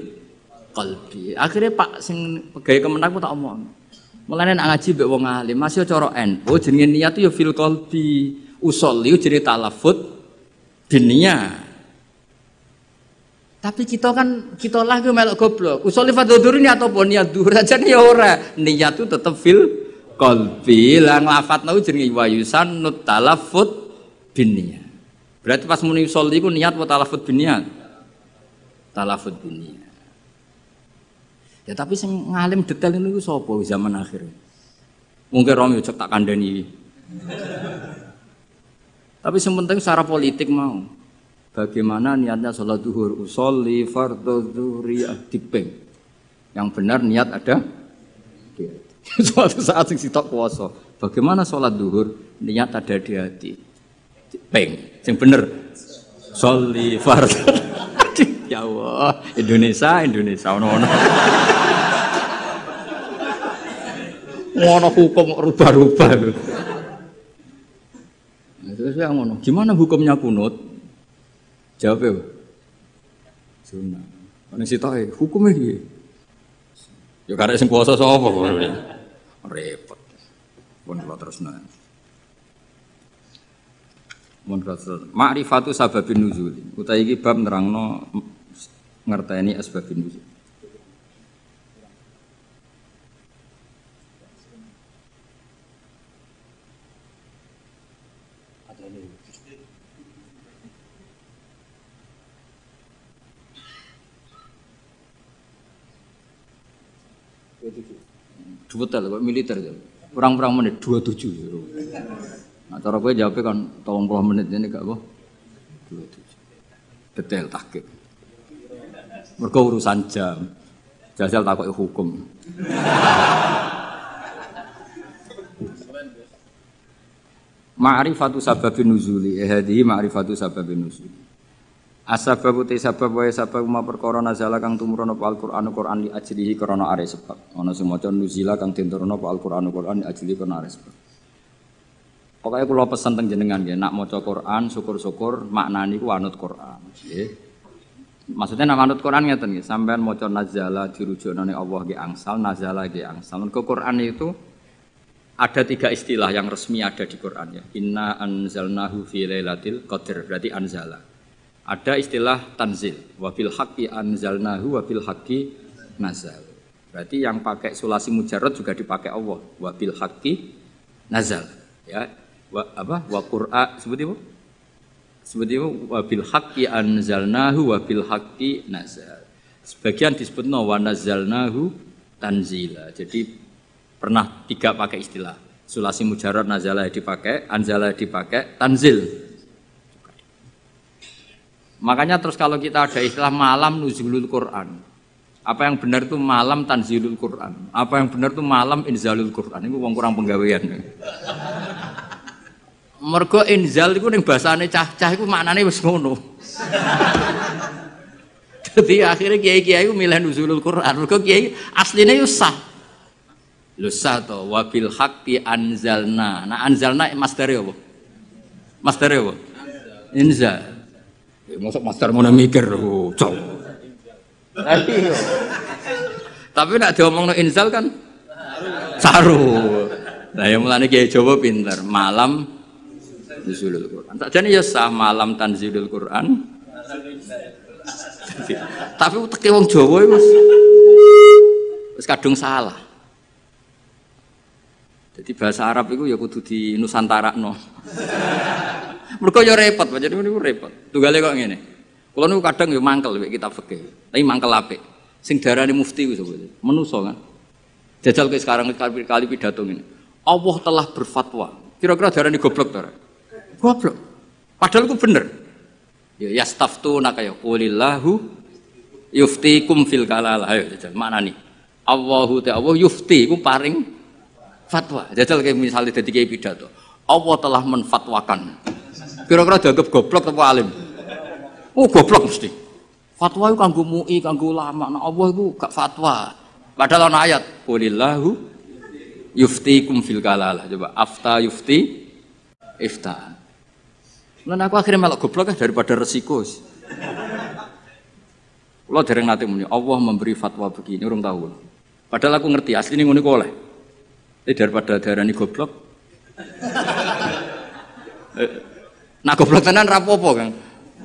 qalbi. Akhirnya Pak sing pegawai Kemenak tak omong. Mulane nak ngaji mbek wong alim, masih cara NU jenenge niat yo fil qalbi. Usolli jenenge talaffuz binniyat. Tapi kita lah ke melok goblok. Usolli fardhu ini atau pun niat dhuhur aja nih ora. Niat itu tetap fil qalbi. Lah nglafatna jenenge wa yusannut talaffuz binniyat. Berarti pas muni usolli iku niat wa talaffuz binniyat. Talaffuz binniyat. Ya tapi sing ngalim detail niku sapa zaman akhir. Mungkin Romi cek tak kandhani. Tapi yang penting secara politik mau. Bagaimana niatnya sholat zuhur? Usolli fardhu zuhri diping. Yang benar niat ada. Suatu saat sing sitok kuwasa. Bagaimana sholat zuhur? Niat ada di hati. Diping. Yang benar sholli fardhu. Ya Allah, Indonesia ono-ono. Ngono hukum rubah-rubah. Terus ya ngono. Gimana hukumnya kunut? Jawab ya. Sunah. Ning sitoke hukume piye? Ya karek sing kuwasa sapa kok. Repot. Pun kula terusno. Mun terus ma'rifatu sababin nuzul. Utawi iki bab nerangno ngerteni asbabun nuzul. Dua tel, kok militer ya. Perang-perang menit 27. Nah, cara gue jawabnya kan 30 menit ini gak apa? 27. Detail takik. Mergo urusan jam. Jajal takoki hukum. Ma'rifatu sababin nuzuli. Hadi ma'rifatu sababin nuzuli. Asbabu te sabab wae sabab ma perkara nazala kang tumurun apa Al-Qur'an Qur'an li ajlihi krana are sebab. Ana sing maca nuzila kang tinturun apa Al-Qur'an Qur'an li ajlihi krana are sebab. Pokoke kula pesen teng jenengan nggih, nak maca Qur'an syukur-syukur maknane iku anut Qur'an, nggih. Maksudnya nak anut Qur'an ngeten nggih, sampean maca nazala dirujukna ning Allah nggih angsal, nazala nggih angsal. Mergo Qur'an itu ada 3 istilah yang resmi ada di Qur'an ya. Inna anzalnahu fi lailatul qadar, berarti anzala. Ada istilah tanzil, wa bil haqqi anzalnahu wa bil haqqi nazal. Berarti yang pakai sulasi mujarrad juga dipakai Allah, wa bil haqqi nazal. Ya, wa qur'a seperti itu. Seperti itu wa bil haqqi anzalnahu wa bil haqqi nazal. Sebagian disebutno wa nazzalnahu tanzila. Jadi pernah 3 pakai istilah. Sulasi mujarrad nazala dipakai, anzala dipakai, tanzil. Makanya terus kalau kita ada istilah malam nuzulul Quran, apa yang benar itu malam tanzilul Quran, apa yang benar itu malam inzalul Quran. Itu wong kurang penggawean. Mergo inzal itu ning bahasane cah-cah iku maknane wis ngono. Jadi akhirnya kiai-kiai itu milih nuzulul Quran. Mergo kiai asline yo sah. Lho sah to wa bil haqqi anzalna. Nah anzalna masdare apa? Masdare apa? Inzal. Masuk master mau mikir, cok. Tapi nak diomongno inzal kan saru. Nah yang mulane kiai Jawa pinter, malam nuzulul Quran. Sakjane ya sah malam tanzilul Quran. Tapi teke wong Jawa iku wis kadung salah. Jadi bahasa Arab itu ya kudu di nusantarakno. Mergo ya repot, jadi niku repot. Tunggale kok ngene. Kula niku kadang ya mangkel mek kitab fikih. Tapi mangkel apik. Sing darani mufti ku sapa? Menusa kan. Jajal ke sekarang kali pidato ngene. Allah telah berfatwa. Kira-kira darani goblok ta? Goblok. Padahal ku bener. Ya yastaftuna kaya qulillahu yuftikum fil kalalah. Ayo jajal maknani. Allahu ta'ala yufti ku paring fatwa. Jajal kayak misalnya dadi kiai pidato. Allah telah menfatwakan. Kira-kira dianggap goblok atau alim? Oh goblok mesti. Fatwa itu kanggo MUI, kanggo ulama. Nah Allah itu gak fatwa. Padahal ana ayat, qulillahu yuftikum fil kalalah. Coba afta yufti ifta. Lan aku akhirnya melok goblok daripada resiko. Kula dereng nate muni, Allah memberi fatwa begini, urung tahu. Padahal aku ngerti asline ngono iku oleh. Tapi daripada darani goblok. Nah goblok tenan ra apa-apa, Kang.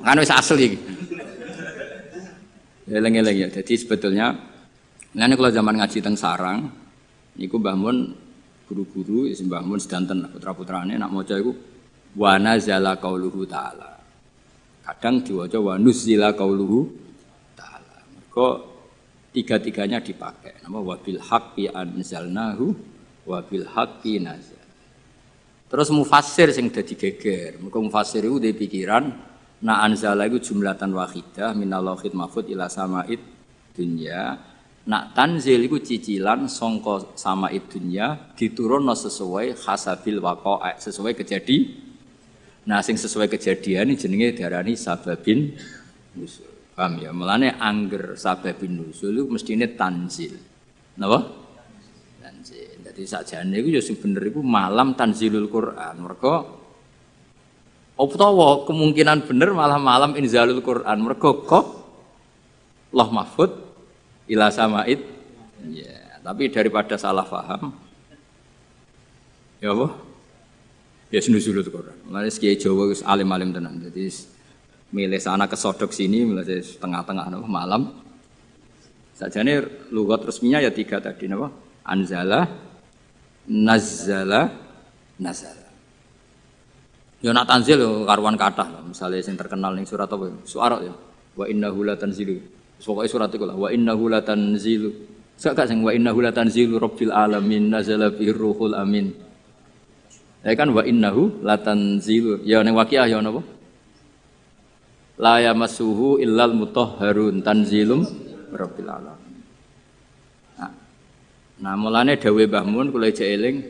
Kan wis asli iki. Eleng-eleng ya. Jadi sebetulnya ngene kula zaman ngaji teng Sarang niku Mbah Mun guru-guru ya Mbah Mun sedanten putra-putrane nak maca iku wa nazala qauluhu ta'ala. Kadang diwaca wa nuzila qauluhu ta'ala. Mergo tiga-tiganya dipakai. Nama wa bil haqqi anzalnahu wa bil haqqi nazal. Terus mufassir sing dadi geger. Mergo mufassir iku duwe pikiran na anzala iku jumlatan wahidah minallahil mahfuz ila sama'id dunya. Nak tanzil iku cicilan sangka sama'id dunya diturunno sesuai hasabil waqa'a, sesuai kejadian. Nah sing sesuai kejadian iki jenenge diarani sababin nusul. Paham ya? Mulane angger sababin nusul iku mestine tanzil. Napa? Tanzil. Jadi sakjane iku ya sing bener iku malam tanzilul Quran. Mergo utawa kemungkinan bener malah malam inzalul Quran. Mergo kok Loh mahfud ila sama'id. Ya, tapi daripada salah paham. Ya apa? Ya nuzul Quran. Mulane kiai Jawa wis alim-alim tenan. Jadi milih sana kesodok sini, mulai tengah-tengah malam. Sajane lugat resminya ya 3 tadi napa? Anzala, nazzala, nazala. Ya nak tanzil karuan kathah. Misale sing terkenal ning surat apa? Suara ya. Wa innahu latanzilu. Pokoke surat iku lah. Wa innahu latanzilu. Sak gak sing wa innahu latanzilu rabbil alamin nazala bihi ruhul amin. Ya kan wa innahu latanzilu. Ya ning Waqiah ya napa? La yamassuhu illal mutahharun tanzilum rabbil alamin. Nah, mulane dawuh Mbah Mun kula ijek eling.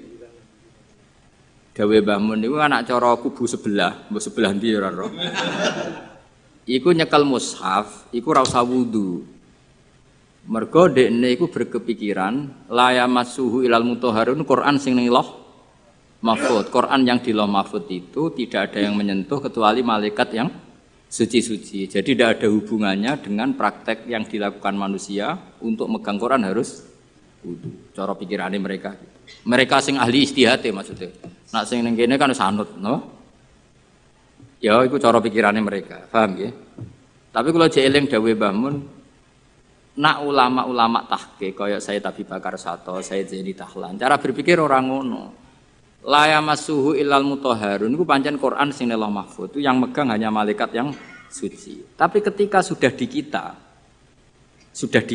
Dawuh Mbah Mun niku anak cara kubu sebelah, mbok sebelah ndi ora ro. Iku nyekel mushaf, iku ora usah wudu. Mergo dekne iku berkepikiran la yamassuhu illal mutahharun Quran sing ning loh mahfud, Quran yang di lauh mahfud itu tidak ada yang menyentuh kecuali malaikat yang suci-suci. Jadi tidak ada hubungannya dengan praktek yang dilakukan manusia untuk megang Quran harus wudu. Cara pikirannya mereka. Mereka sing ahli istihad maksudnya. Nak sing ning kene kan sanut, no? Ya iku cara pikirannya mereka. Paham ya? Tapi kalau jeeling dawuh Mbah Mun, nak ulama-ulama tahqiq kaya Sayyid Abi Bakar Sato, Sayyid Zaini Tahlan, cara berpikir orang ngono. La yamassuhu illal mutahharun itu pancen Quran sing lauh mahfuz itu yang megang hanya malaikat yang suci. Tapi ketika sudah di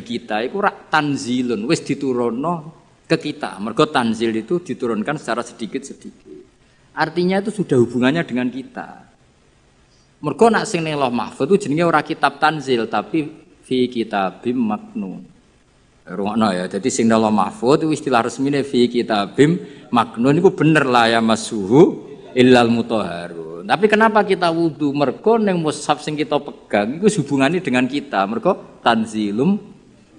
kita iku rak tanzilun wis diturunno ke kita. Mergo tanzil itu diturunkan secara sedikit-sedikit. Artinya itu sudah hubungannya dengan kita. Mergo nak sing lauh mahfuz itu jenenge ora kitab tanzil tapi fi kitabim maknun. Rungokno ya, jadi sing lauh mahfuz itu istilah resmine fi kitabim maknun itu bener la yamassuhu illal mutahharun. Tapi kenapa kita wudu? Mergo ning mushaf sing kita pegang itu hubungannya dengan kita. Mergo tanzilum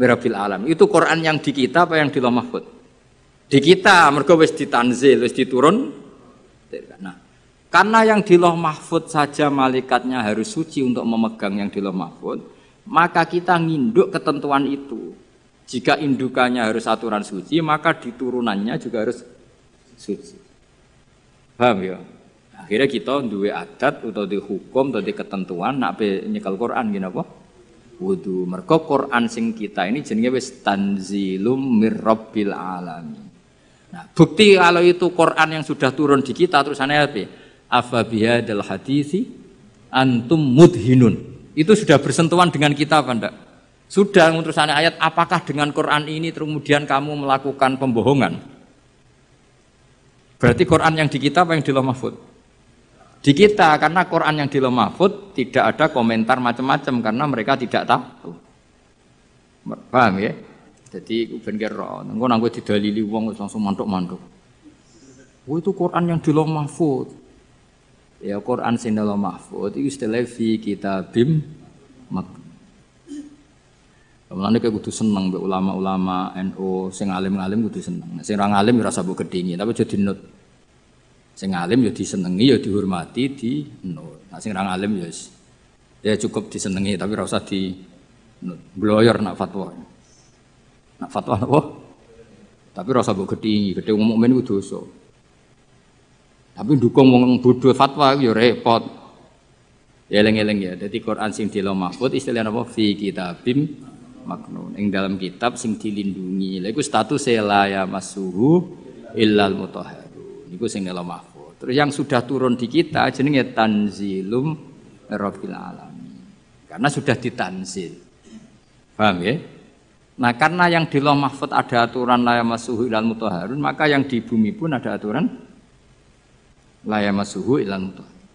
mirabbil alam. Itu Quran yang di kita apa yang di lauh mahfuz? Di kita, mergo wis ditanzil, wis diturun. Nah, karena yang di lauh mahfuz saja malaikatnya harus suci untuk memegang yang di lauh mahfuz, maka kita nginduk ketentuan itu. Jika indukannya harus aturan suci, maka diturunannya juga harus suci. Paham ya? Akhirnya kita duwe adat atau di hukum atau di ketentuan nak nyekel Quran gini apa? Wudu. Mergo Quran sing kita ini jenenge wis tanzilum mirabbil alamin. Nah, bukti kalau itu Quran yang sudah turun di kita terusannya apa? Afa bihadzal hadisi antum mudhinun. Itu sudah bersentuhan dengan kita apa enggak? Sudah terusannya ayat, apakah dengan Quran ini kemudian kamu melakukan pembohongan? Berarti Quran yang di kita apa yang di lauh mahfuz? Di kita, karena Quran yang di lauh mahfuz tidak ada komentar macam-macam karena mereka tidak tahu. Paham ya? Jadi ben kira engko nang kowe didalili wong langsung mantuk-mantuk. Oh itu Quran yang di lauh mahfuz. Ya Quran sing di lauh mahfuz itu istilah fi kitabim maknun. Mulane kowe kudu seneng mbek ulama-ulama NU sing alim-alim kudu seneng. Sing ora alim ora usah mbok gedhingi, tapi aja dinut. Sing alim ya disenengi, ya dihormati, dinut. Nah sing ora alim ya cukup disenengi tapi ora usah dinut. Bloyor nak fatwa. Nak fatwa apa? Tapi ora usah mbok gedhingi, gedhe wong mukmin iku dosa. Tapi ndukung wong bodho fatwa ya repot. Ya eling-eling ya. Dadi Quran sing di lauh mahfuz istilahnya apa? Fi kitabim maknun ing dalam kitab sing dilindungi. Lha iku status la yamassuhu illal mutahharun. Niku sing lauh mahfuz. Terus yang sudah turun di kita jenenge tanzilum rabbil alamin. Karena sudah ditanzil. Paham ya? Nah, karena yang di lauh mahfuz ada aturan la yamassuhu illal mutahharun, maka yang di bumi pun ada aturan la yamassuhu illal mutahharun.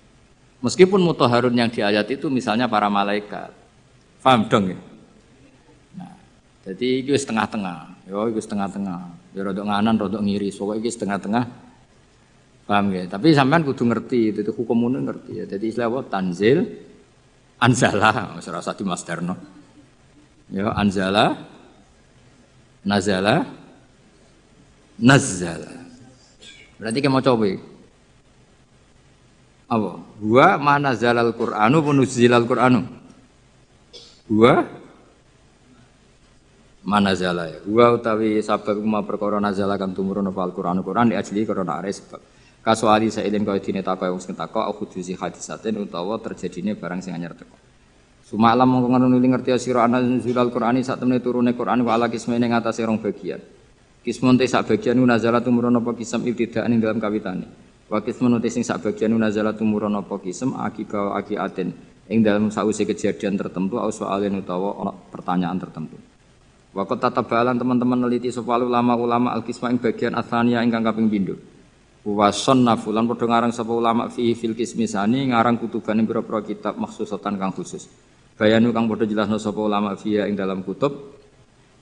Meskipun mutahharun yang di ayat itu misalnya para malaikat. Paham dong ya? Jadi itu setengah-tengah, itu setengah-tengah. Ya rodok nganan, rodok ngiri, pokoknya itu setengah-tengah. Paham ya? Tapi sampean kudu ngerti, itu hukum umum ngerti ya. Jadi istilah apa? Tanzil, anzala, serasa di masterno. Ya anzala, nazala, nazzala. Berarti kita mau coba. Apa? Wa manazalal Qur'anu punuzilal Qur'anu. Wa manazala ya. Wa utawi sabab kuma perkara nazala kang tumurun apa Al-Qur'an Qur'an di ajli karena are sebab. Kasuali sailin kaya dene takok wong sing takok aku dusi hadisaten utawa terjadine barang sing anyar teko. Sumalam mongko ngono ngerti sira ana nuzul Qur'ani sak temene turune Qur'an wa ala kismene ing atase rong bagian. Kismun te sak bagian nazala tumurun apa kisam ibtidaan ing dalam kawitane. Wa kismun te sing sak bagian nazala tumurun apa kisam akiba akiaten ing dalam sause kejadian tertentu au soalen utawa ana pertanyaan tertentu. Wa qad tatabalan teman-teman neliti sapa ulama al-kisma ing bagian asania ingkang kaping pindho. Wa sunnafulan padha ngarang sapa ulama fi fil kismisani ngarang kutubane pira-pira kitab maksusatan kang khusus. Bayanu kang padha jelasno sapa ulama fiya ing dalam kutub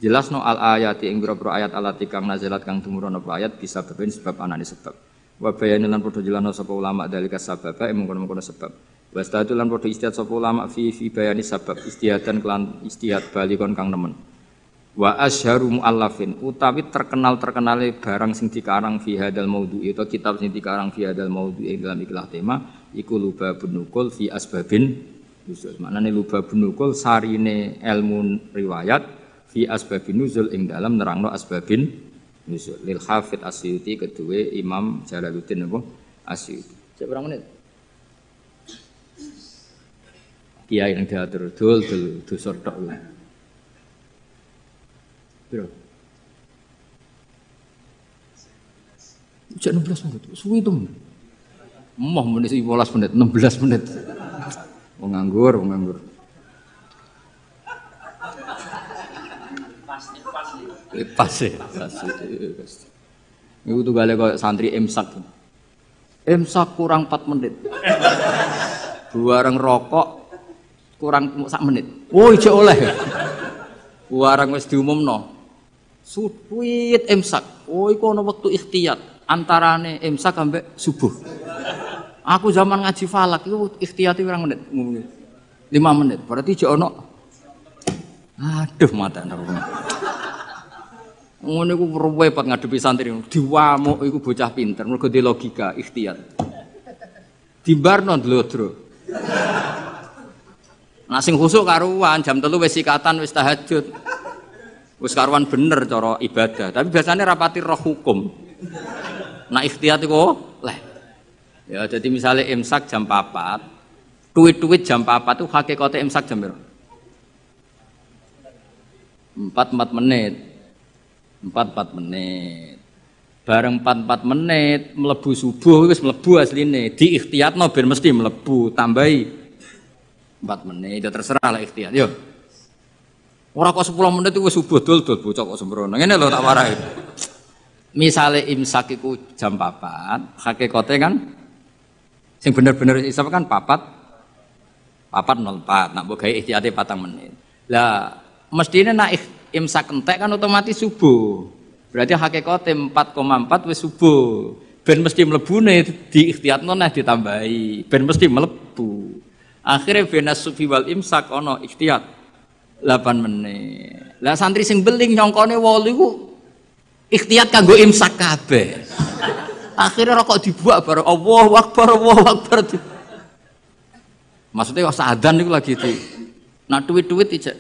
jelasno al ayati ing pira-pira ayat alati kang nazalat kang tumurun apa ayat bisa beben sebab anane sebab. Wa bayanu lan padha jelasno sapa ulama dalika sababa ing mengkono-mengkono sebab. Wa statu lan padha istihad sapa ulama fi bayani sabab istihadan kelan istihad balikon kang nemen. Wa asyharu muallafin utawi terkenal-terkenale barang sing dikarang fi hadal maudhu'i atau kitab sing dikarang fi hadal maudhu'i dalam ikhlas tema iku lubabun nukul fi asbabin nuzul. Maknane lubabun nukul sarine ilmu riwayat fi asbabin nuzul ing dalam nerangno asbabin nuzul. Lil Hafidz Asyuti kedue Imam Jalaluddin apa Asyuti. Cek berapa menit? Kiai yang diatur dul dosor tok. Biro. Cek 16 menit. Suwi itu. Moh menit 15 menit, 16 menit. Wong nganggur. Pas. Iku tunggale koyo santri imsak. Imsak kurang 4 menit. Bareng rokok kurang 1 menit. Oh, ijek oleh. Bareng wis diumumno. Suwit imsak. Oh iku ana wektu ikhtiyat antarane imsak sampai subuh. Aku zaman ngaji falak iku ikhtiyate pirang menit? 5 menit. Berarti jek ana aduh mata nang. Ngono iku repot ngadepi santri. Diwamuk iku bocah pinter mergo di logika ikhtiyat. Dimbarno ndlodro. Nah sing khusuk karuan jam 3 wis sikatan wis tahajud. Wis karuan bener cara ibadah, tapi biasanya rapati roh hukum. Nah ikhtiyat iku leh. Ya jadi misalnya imsak jam 4, tweet jam 4 itu hakikate imsak jam berapa? 4 menit. 4 menit. Bareng 4 menit mlebu subuh wis mlebu asline. Di ikhtiyatno ben mesti mlebu, tambahi 4 menit. Ya terserah lah ikhtiyat. Yo. Ora kok 10 menit itu wis subuh dul bocah kok sembrono. Ngene lho tak warai. Misale imsak iku jam 4, hakikate kan sing bener-bener isap kan 4.04. Nak mbok gawe ihtiyate 4 menit. Lah mestine nak imsak entek kan otomatis subuh. Berarti hakikate 4,4 wis subuh. Ben mesti mlebune di ikhtiyatno nah ditambahi. Ben mesti mlebu. Akhire benas sufi wal imsak ana ikhtiyat 8 menit. Lah santri sing beling nyongkone 8 iku ikhtiyat kanggo imsak kabeh. Akhire rokok dibuak bareng Allahu Akbar. Maksudnya kok sadan niku lagi itu. Nak duit-duit ijek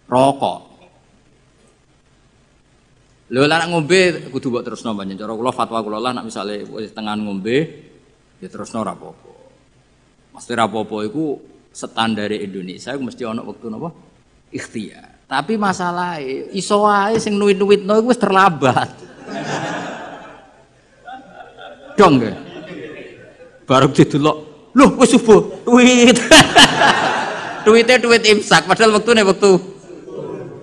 rokok. Lho lah nak ngombe kudu mbok terusno panjen. Cara kula fatwa kula lah nak misale wis tengan ngombe ya terusno ra apa-apa. Mesti ra apa-apa iku standar Indonesia mesti ana wektu napa ikhtiyar. Tapi masalahe iso wae sing nuwit-nuwitno iku wis terlambat. Dong nggih. Baru didelok, lho wis subuh, tweet. Tweet imsak padahal wektune wektu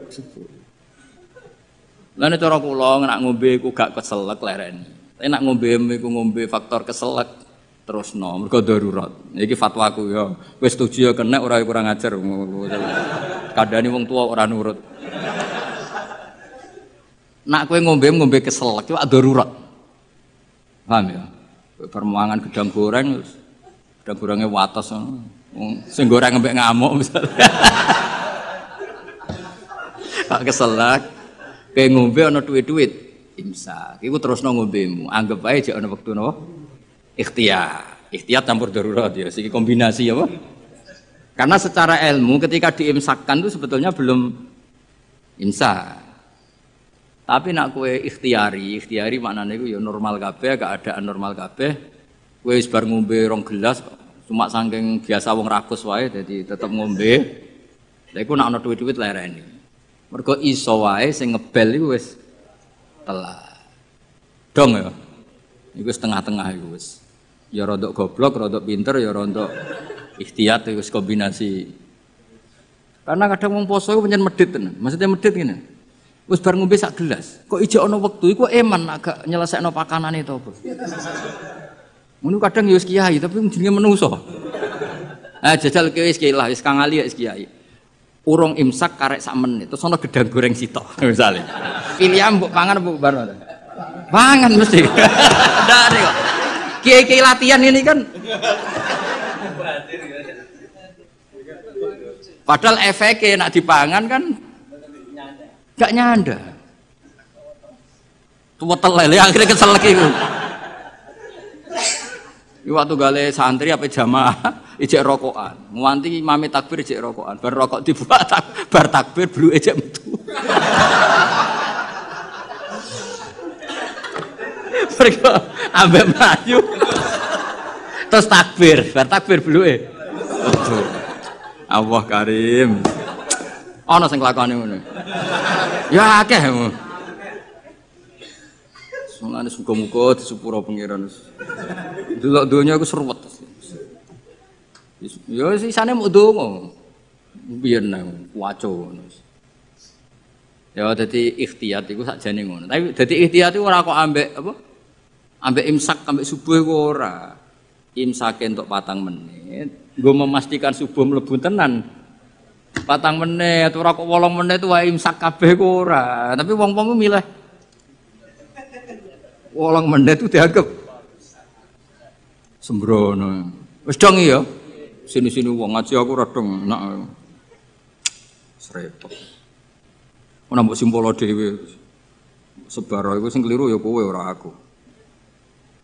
subuh. Lah nek cara kula nek ngombe iku gak keselek lereni. Tapi nek ngombe iku ngombe faktor keselek terusno mergo darurat. Iki fatwaku ya. Wis setuju ya kena ora kurang ajar. Kadane wong tua ora nurut. Nak kowe ngombe keselek iku darurat. Paham ya? Permangan gedang goreng gedang gorenge wates ngono. Sing goreng mbek ngamuk misalnya. Kak keselek kowe ngombe ana duit-duit imsak. Iku terusno ngombemu. Anggap ae jek ana wektu napa? Ikhtiyat campur darurat ya, siki kombinasi apa? Karena secara ilmu ketika diimsakkan itu sebetulnya belum imsak. Tapi nak kue ikhtiari maknanya itu ya normal kabeh, keadaan normal kabeh. Kue bar ngombe 2 gelas cuma saking biasa wong rakus wae jadi tetep ngombe. Lha iku nak ana duit-duit lereni. Mergo iso wae sing ngebel iku wis telat. Dong ya. Iku setengah-tengah iku wis. Ya rodok goblok, rodok pinter, ya rodok ikhtiyat itu kombinasi. Karena kadang wong poso iku pancen medhit tenan. Maksudnya medhit ngene. Wis bar ngombe sak gelas, kok ijek ana wektu iku eman agak nyelesekno pakanane to apa. Ngono kadang ya wis kiai tapi jenenge menungso. Ah jajal kowe wis kiai lah, wis kang ali wis kiai. Urung imsak karek sak menit terus ana gedang goreng sitok misale. Pilihan mbok pangan mbok bar. Pangan mesti. Dari kok. Kiai-kiai latihan ini kan. Padahal efeknya nak dipangan kan gak nyanda. Tuwa telele akhirnya kesel lagi. Iku waktu gale santri apa jamaah ijek rokokan. Nganti imame takbir ijek rokokan. Bar rokok dibuat bar takbir bluke ijek metu. Mergo ambek mlayu. Terus takbir, bar takbir bluke. Allah Karim. Ana sing lakone ngono. Ya akeh. Mulane muga-muga disepuro pangeran. Delok donya iku seruwet. Ya sisane muk donga. Biyen nang waco ngono. Ya dadi ikhtiyat iku sakjane ngono. Tapi dadi ikhtiyat iku ora kok ambek apa? Ambek imsak ambek subuh iku ora. Imsake entuk 4 menit. Nggo memastikan subuh mlebu tenan. 4 menit ora kok 8 menit wae imsak kabeh ku ora. Tapi wong-wong ku milih 8 menit itu dianggap sembrono. Wis dong ya. Sini-sini wong ngaji aku radong enak. Srepot. Ora mbok simpolo dhewe. Sebar iku sing kliru ya kowe ora aku.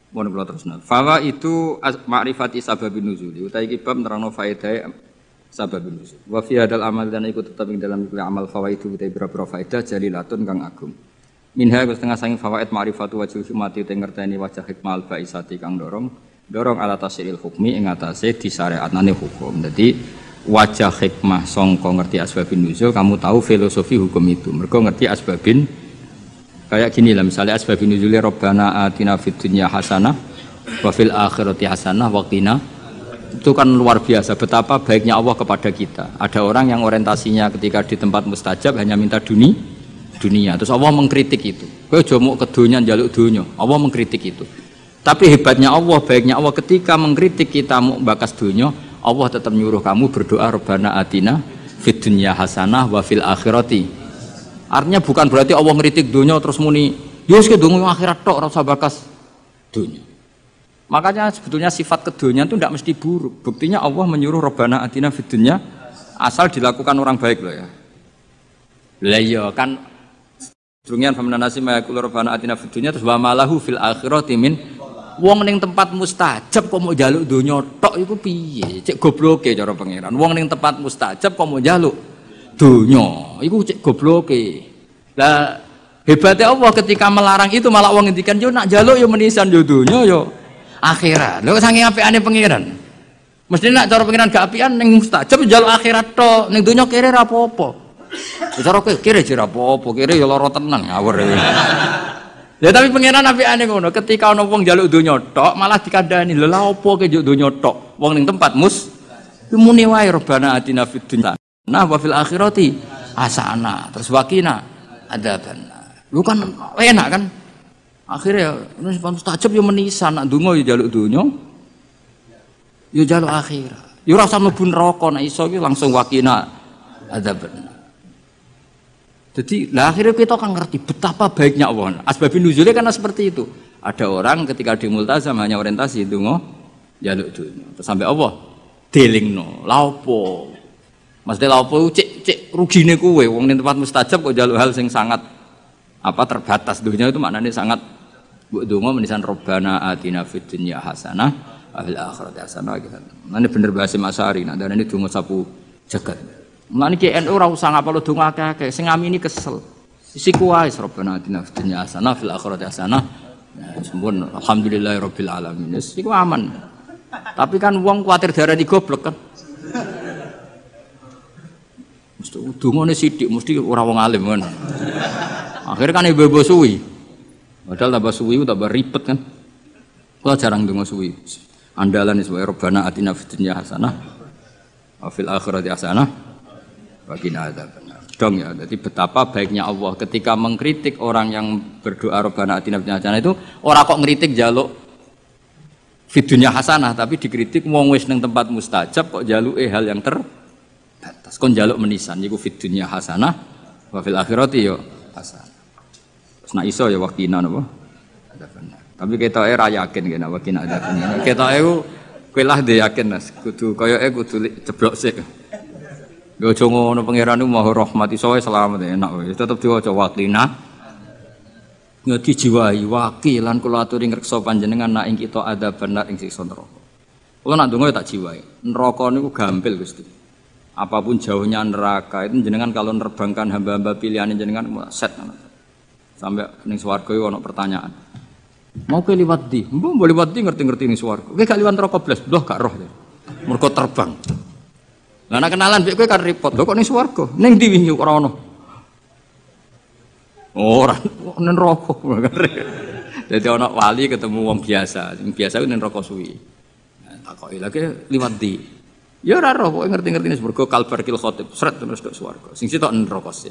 Mohon kula terusna. Fawa itu ma'rifati sababin nuzul. Utai iki bab nerangno faedah sababin nuzul. Wa fi hadal amal dan iku tetep ing dalam amal fawaidu utai pira-pira faedah jalilatun kang agung. Minha setengah saking fawaid ma'rifatu wajhul hikmati te ngerteni wajah hikmah al faisati kang dorong ala tasril hukmi ing atase disyariatane hukum. Dadi wajah hikmah sangka ngerti asbabin nuzul kamu tahu filosofi hukum itu. Mergo ngerti asbabin kayak gini lah misalnya asbabun nuzuli Rabbana atina fid dunya hasanah wa fil akhirati hasanah wa qina. Itu kan luar biasa betapa baiknya Allah kepada kita. Ada orang yang orientasinya ketika di tempat mustajab hanya minta dunia. Terus Allah mengkritik itu. Kowe aja muk ke donya njaluk donya. Allah mengkritik itu. Tapi hebatnya Allah, baiknya Allah ketika mengkritik kita mau bakas donya, Allah tetap nyuruh kamu berdoa Rabbana atina fid dunya hasanah wa fil akhirati. Artinya bukan berarti Allah ngeritik dunia terus muni ya wis kedungu akhirat tok ora usah bakas dunia. Makanya sebetulnya sifat kedunya itu tidak mesti buruk. Buktinya Allah menyuruh Rabbana atina fid dunya asal dilakukan orang baik loh ya. Lah iya kan drungian famana nasi mayaqulu Rabbana atina fid dunya terus wa malahu fil akhirati min wong ning tempat mustajab kok mau njaluk dunya tok iku piye? Cek gobloke cara pangeran. Wong ning tempat mustajab kok mau njaluk dunya iku cek gobloke. Lah hebatnya Allah ketika melarang itu malah wong ngendikan yo nak njaluk yo menisan yo dunya yo akhirat. Lho saking apikane pangeran. Mesti nak cara pangeran gak apian ning mustajab njaluk akhirat tok, ning dunya kere ra apa-apa. Cara kowe kere jera apa-apa, kere yo lara tenan ngawur. Ya tapi pangeran apikane ngono, ketika ana wong njaluk dunya tok malah dikandani, lha lha opo ke njaluk dunya tok? Wong ning tempat muni wae Rabbana atina fid dunya nah wa fil akhirati hasanah terus wakina adzabannar. Lu kan enak kan akhirnya wis mustajab yo menisan nak donga yo njaluk donya yo njaluk akhirat yo ora usah mlebu neraka nek iso iki langsung wakina adzabannar. Jadi lah akhirnya kita kan ngerti betapa baiknya Allah. Asbabun nuzulnya karena seperti itu. Ada orang ketika di multazam hanya orientasi donga njaluk donya terus sampai Allah delingno lha opo Mas Del apa cek rugine kowe wong ning tempat mustajab kok njaluk hal sing sangat terbatas dunia itu maknanya sangat mbok donga menisan Rabbana atina fid dunya hasanah fil akhirati hasanah gitu. Nah ini bener bahasa Masari, nah dan ini donga sapu jagat. Nah ini NU ora usah ngapal donga akeh-akeh, sing ngamini kesel. Siku wae Rabbana atina fid dunya hasanah fil akhirati hasanah. Nah, sempun alhamdulillahirabbil alamin. Iku aman. Tapi kan wong kuwatir darani goblok kan. Mesti dungane sithik mesti ora wong alim kan. Akhirnya kan ibu-ibu suwi. Padahal tambah suwi tambah ribet kan. Kula jarang donga suwi. Andalan is wae Rabbana atina fid dunya hasanah wa fil akhirati hasanah wa qina adzabannar. Dong ya, jadi betapa baiknya Allah ketika mengkritik orang yang berdoa Rabbana atina fid dunya hasanah itu ora kok ngritik njaluk fid dunya hasanah tapi dikritik wong wis ning tempat mustajab kok njaluke hal yang terbatas. Kon njaluk menisan iku fid dunya hasanah wa fil akhirati yo hasanah. Terus nak iso ya waqina napa? Adzabannar. Tapi ketoke ra yakin kene waqina adzabannar. Ketoke kowe lah dhe yakin Mas, kudu koyoke kudu ceblok sik. Yo aja ngono pangeran iku maha rahmat iso wae selamat enak wae. Tetep diwaca waqina. Ngedi jiwahi waqi lan kula aturi ngreksa panjenengan nak ing kita adzabannar ing siksa neraka. Kula nak ndonga tak jiwahi. Neraka niku gampil Gusti. Apapun jauhnya neraka itu jenengan kalau nerbangkan hamba-hamba pilihan jenengan set sampai ning swarga iku ana pertanyaan. Mau ke liwat di? Mbok boleh liwat di ngerti-ngerti ning swarga. Kowe gak liwat neraka blas, ndoh gak roh. Mergo terbang. Lah nek kenalan mbek kowe kan repot. Lho kok ning swarga? Ning ndi wingi ora ono. Ora ning neraka. Dadi ana wali ketemu wong biasa. Sing biasa ning neraka suwi. Nah, takoki lagi liwat di. Ya ora roh, pokoke ngerti-ngerti ning swarga kalbarkil khatib, sret terus tok swarga. Sing sitok neraka sih.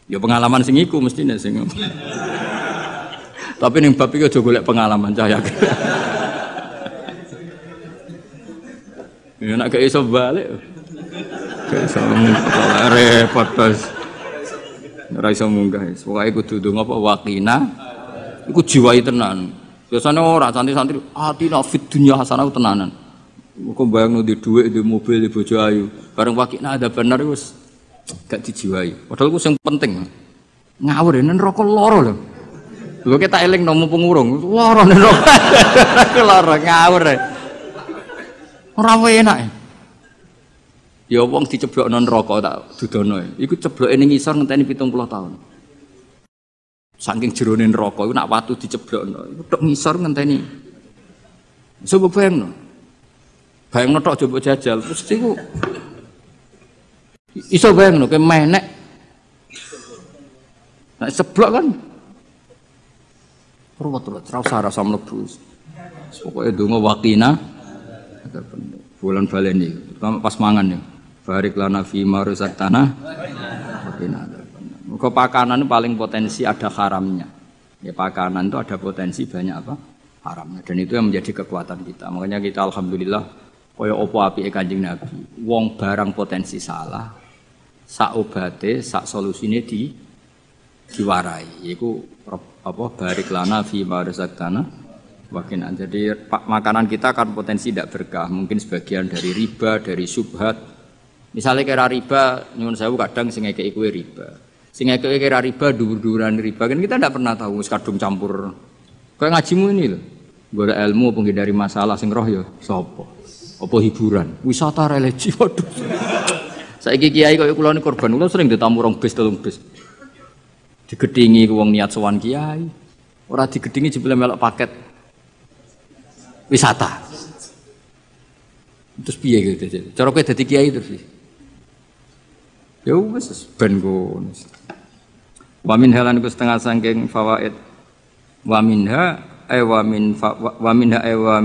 Ya pengalaman sing iku mestine sing. Tapi ning bab iki aja golek pengalaman cah yakin. Ya nek gak iso balik. Gak iso repot terus. Ora iso munggah. Pokoke kudu ndonga apa waqina. Iku jiwai tenan. Biasane ora santri-santri atina fid dunya hasanah tenanan. Kok bayangno di dhuwit, di mobil, di bojo ayu. Bareng waqina ada bener wis gak dijiwai. Padahal ku sing penting. Ngawur yen neraka lara lho. Lho kita eling nomu pengurung, lara neraka. Lara ngawur. Ora enak. Ya wong diceblokno neraka tak dudono. Iku cebloke ning ngisor ngenteni 70 tahun. Saking jerone neraka iku nak watu diceblokno. Iku tok ngisor ngenteni. Coba bayangno. Bayangno tok coba jajal terus iku iso bayangno ke menek. Nek ceblok kan ruwet-ruwet ra usah rasa mlebu. Pokoke donga waqina bulan baleni pas mangan ya. Barik lana fi ma razaqtana waqina. Muga pakanan paling potensi ada haramnya. Ya pakanan itu ada potensi banyak apa? Haramnya dan itu yang menjadi kekuatan kita. Makanya kita alhamdulillah kaya apa apike Kanjeng Nabi. Wong barang potensi salah, sak obate, sak solusine diwarai. Iku apa barik lana fi ma razaqtana waqina. Jadi makanan kita kan potensi tidak berkah, mungkin sebagian dari riba, dari syubhat. Misalnya kira riba, nyuwun sewu kadang sing ngekeki kuwi riba. Sing ngekeki kira riba dhuwur-dhuwuran riba kan kita tidak pernah tahu wis kadung campur. Kayak ngajimu ini lho. Golek ilmu penghindari masalah sing roh ya sapa? Apa hiburan, wisata religi. Waduh. Saiki kiai kaya kula niku korban, kula sering ditamu rong bis 3 bis. Digedhingi wong niat sowan kiai. Ora digedhingi jebule melok paket wisata. Terus piye gitu. Cara kowe dadi kiai terus. Ya wis ben ngono. Wa min halan ku setengah saking fawaid. Wa minha wa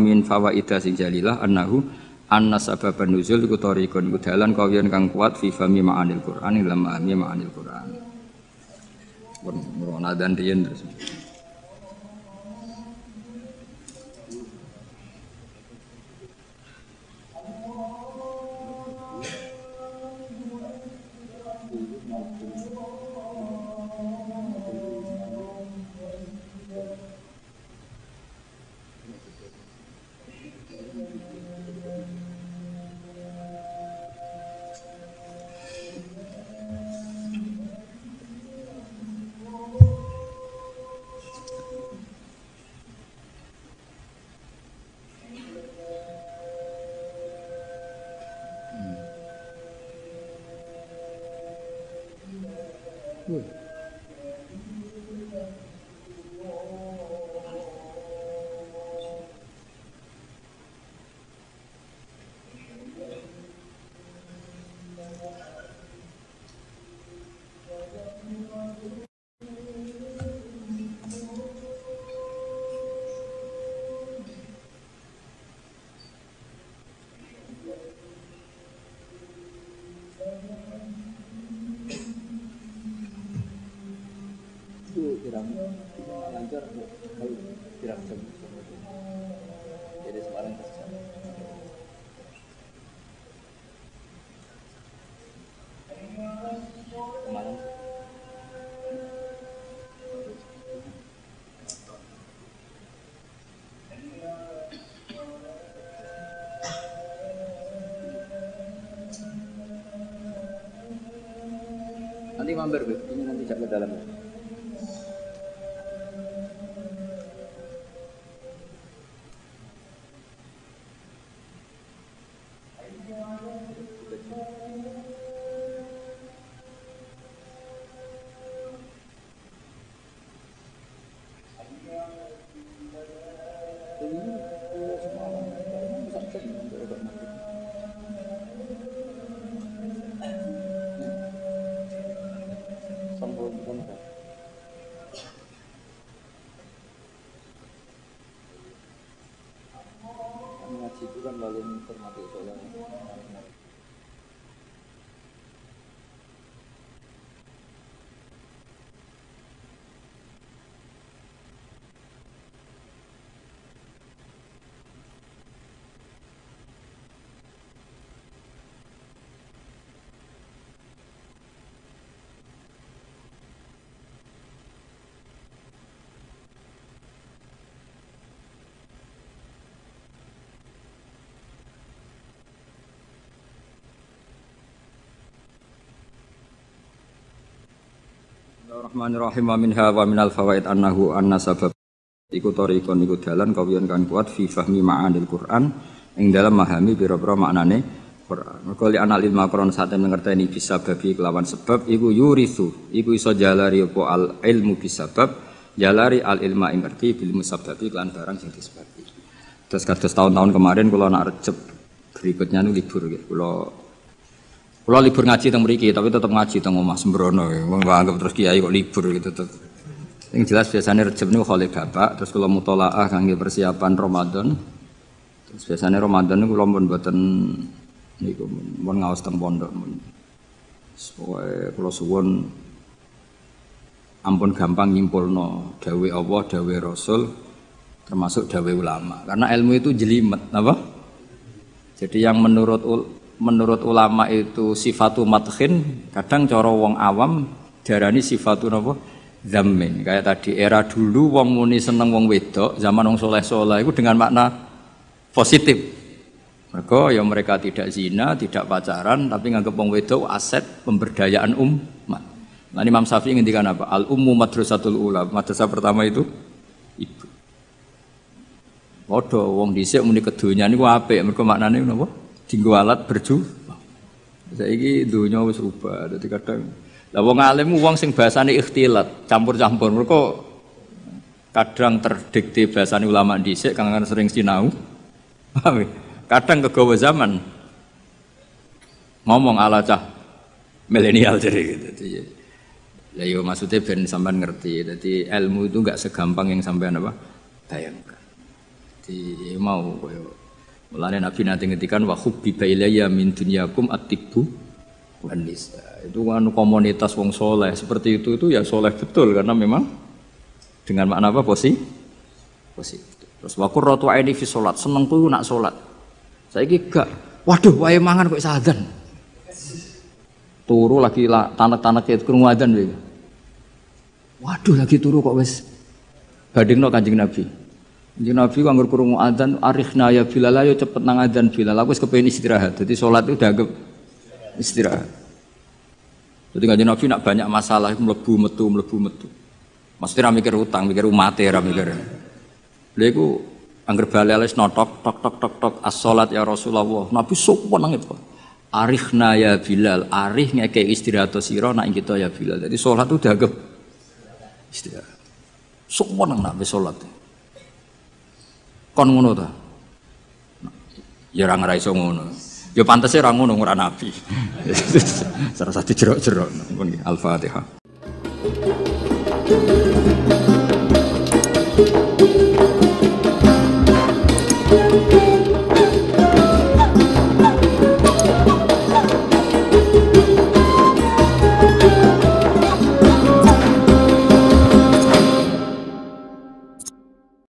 min fawaida sing jalilah annahu anna sababan nuzul iku tariqun iku dalan kawiyan kang kuat fi fahmi ma'anil Qur'an ila ma'ani ma'anil Qur'an. Ngono dan riyen terus. Lancar kalau kirang jam jadi Semarang kemarin nanti mampir ini nanti cek ke dalam. Ngaji itu kan lalu menghormati sholat. Bismillahirrahmanirrahim. Wa minha wa minal fawaid annahu anna sabab iku tariqon iku dalan kawiyan kan kuat fi fahmi ma'anil Qur'an ing dalam memahami pira-pira maknane Qur'an. Mergo li anal ilma Qur'an sate ngerteni bisa babi kelawan sebab iku yurisu iku iso jalari apa al ilmu bisabab jalari al ilma ing ngerti bil musabbabi kelan barang sing disebabi. Terus kados tahun-tahun kemarin kula nak Rejeb berikutnya nu libur nggih. Kalau libur ngaji teng mriki, tapi tetap ngaji teng omah sembrono. Wong anggap terus kiai kok libur gitu tetep. Yang jelas biasanya Rejab niku khole bapak, terus kula mutolaah kangge persiapan Ramadan. Terus biasanya Ramadan niku kula pun mboten niku mun ngaos teng pondok. Soale kula suwun ampun gampang nyimpulno dawuh Allah, dawuh Rasul termasuk dawuh ulama. Karena ilmu itu jelimet, apa? Jadi yang menurut ulama itu sifatu madkhin, kadang cara wong awam diarani sifatu napa zammin. Kayak tadi era dulu wong muni seneng wong wedok, zaman wong soleh-soleh itu dengan makna positif. Mereka tidak zina, tidak pacaran, tapi nganggep wong wedok aset pemberdayaan umat. Nah, Imam Syafi'i ngendikan apa? Al ummu madrasatul ula. Madrasah pertama itu ibu. Padha wong dhisik muni kedonya niku apik, mergo maknane napa? Dinggo alat berjuang. Saiki donya wis rubah. Dadi kadang lah wong alim wong sing bahasane ikhtilat, campur-campur. Mergo kadang terdikte bahasane ulama dhisik kang sering sinau. Kadang kegawa zaman. Ngomong ala cah milenial jadi gitu. Lah yo maksudnya ben sampean ngerti. Dadi ilmu itu enggak segampang yang sampean apa bayangkan. Jadi mau koyo mulane Nabi nanti ngetikan wa hubbiba ilayya min dunyakum at-tibbu wan nisa. Itu kan komunitas wong soleh seperti itu ya soleh betul karena memang dengan makna apa positif. Terus wa qurratu aini fi salat, senengku nak salat. Saiki gak, waduh wae mangan kok sadzan. Turu lagi tanek-tanek krungu adzan wae. Waduh lagi turu kok wis bandingno Kanjeng Nabi. Kanjeng Nabi anggur krungu adzan arikhna ya Bilal ayo cepet nang adzan Bilal aku wis kepengin istirahat. Jadi salat itu dianggap istirahat. Jadi Kanjeng Nabi nak banyak masalah mlebu metu. Mesti ra mikir utang, mikir umate ra mikir. Lha iku angger bali wis notok tok as-salat ya Rasulullah. Nabi sopan nang itu. Arihna ya Bilal, arih ngekei istirahat sira nak kita ya Bilal. Jadi sholat itu dianggap istirahat. Semua nang nak sholat. Kon ngono ta? Ya ora ngraiso ngono. Ya pantese ora ngono ora nabi. Salah satu jerok-jerok. Al-Fatihah.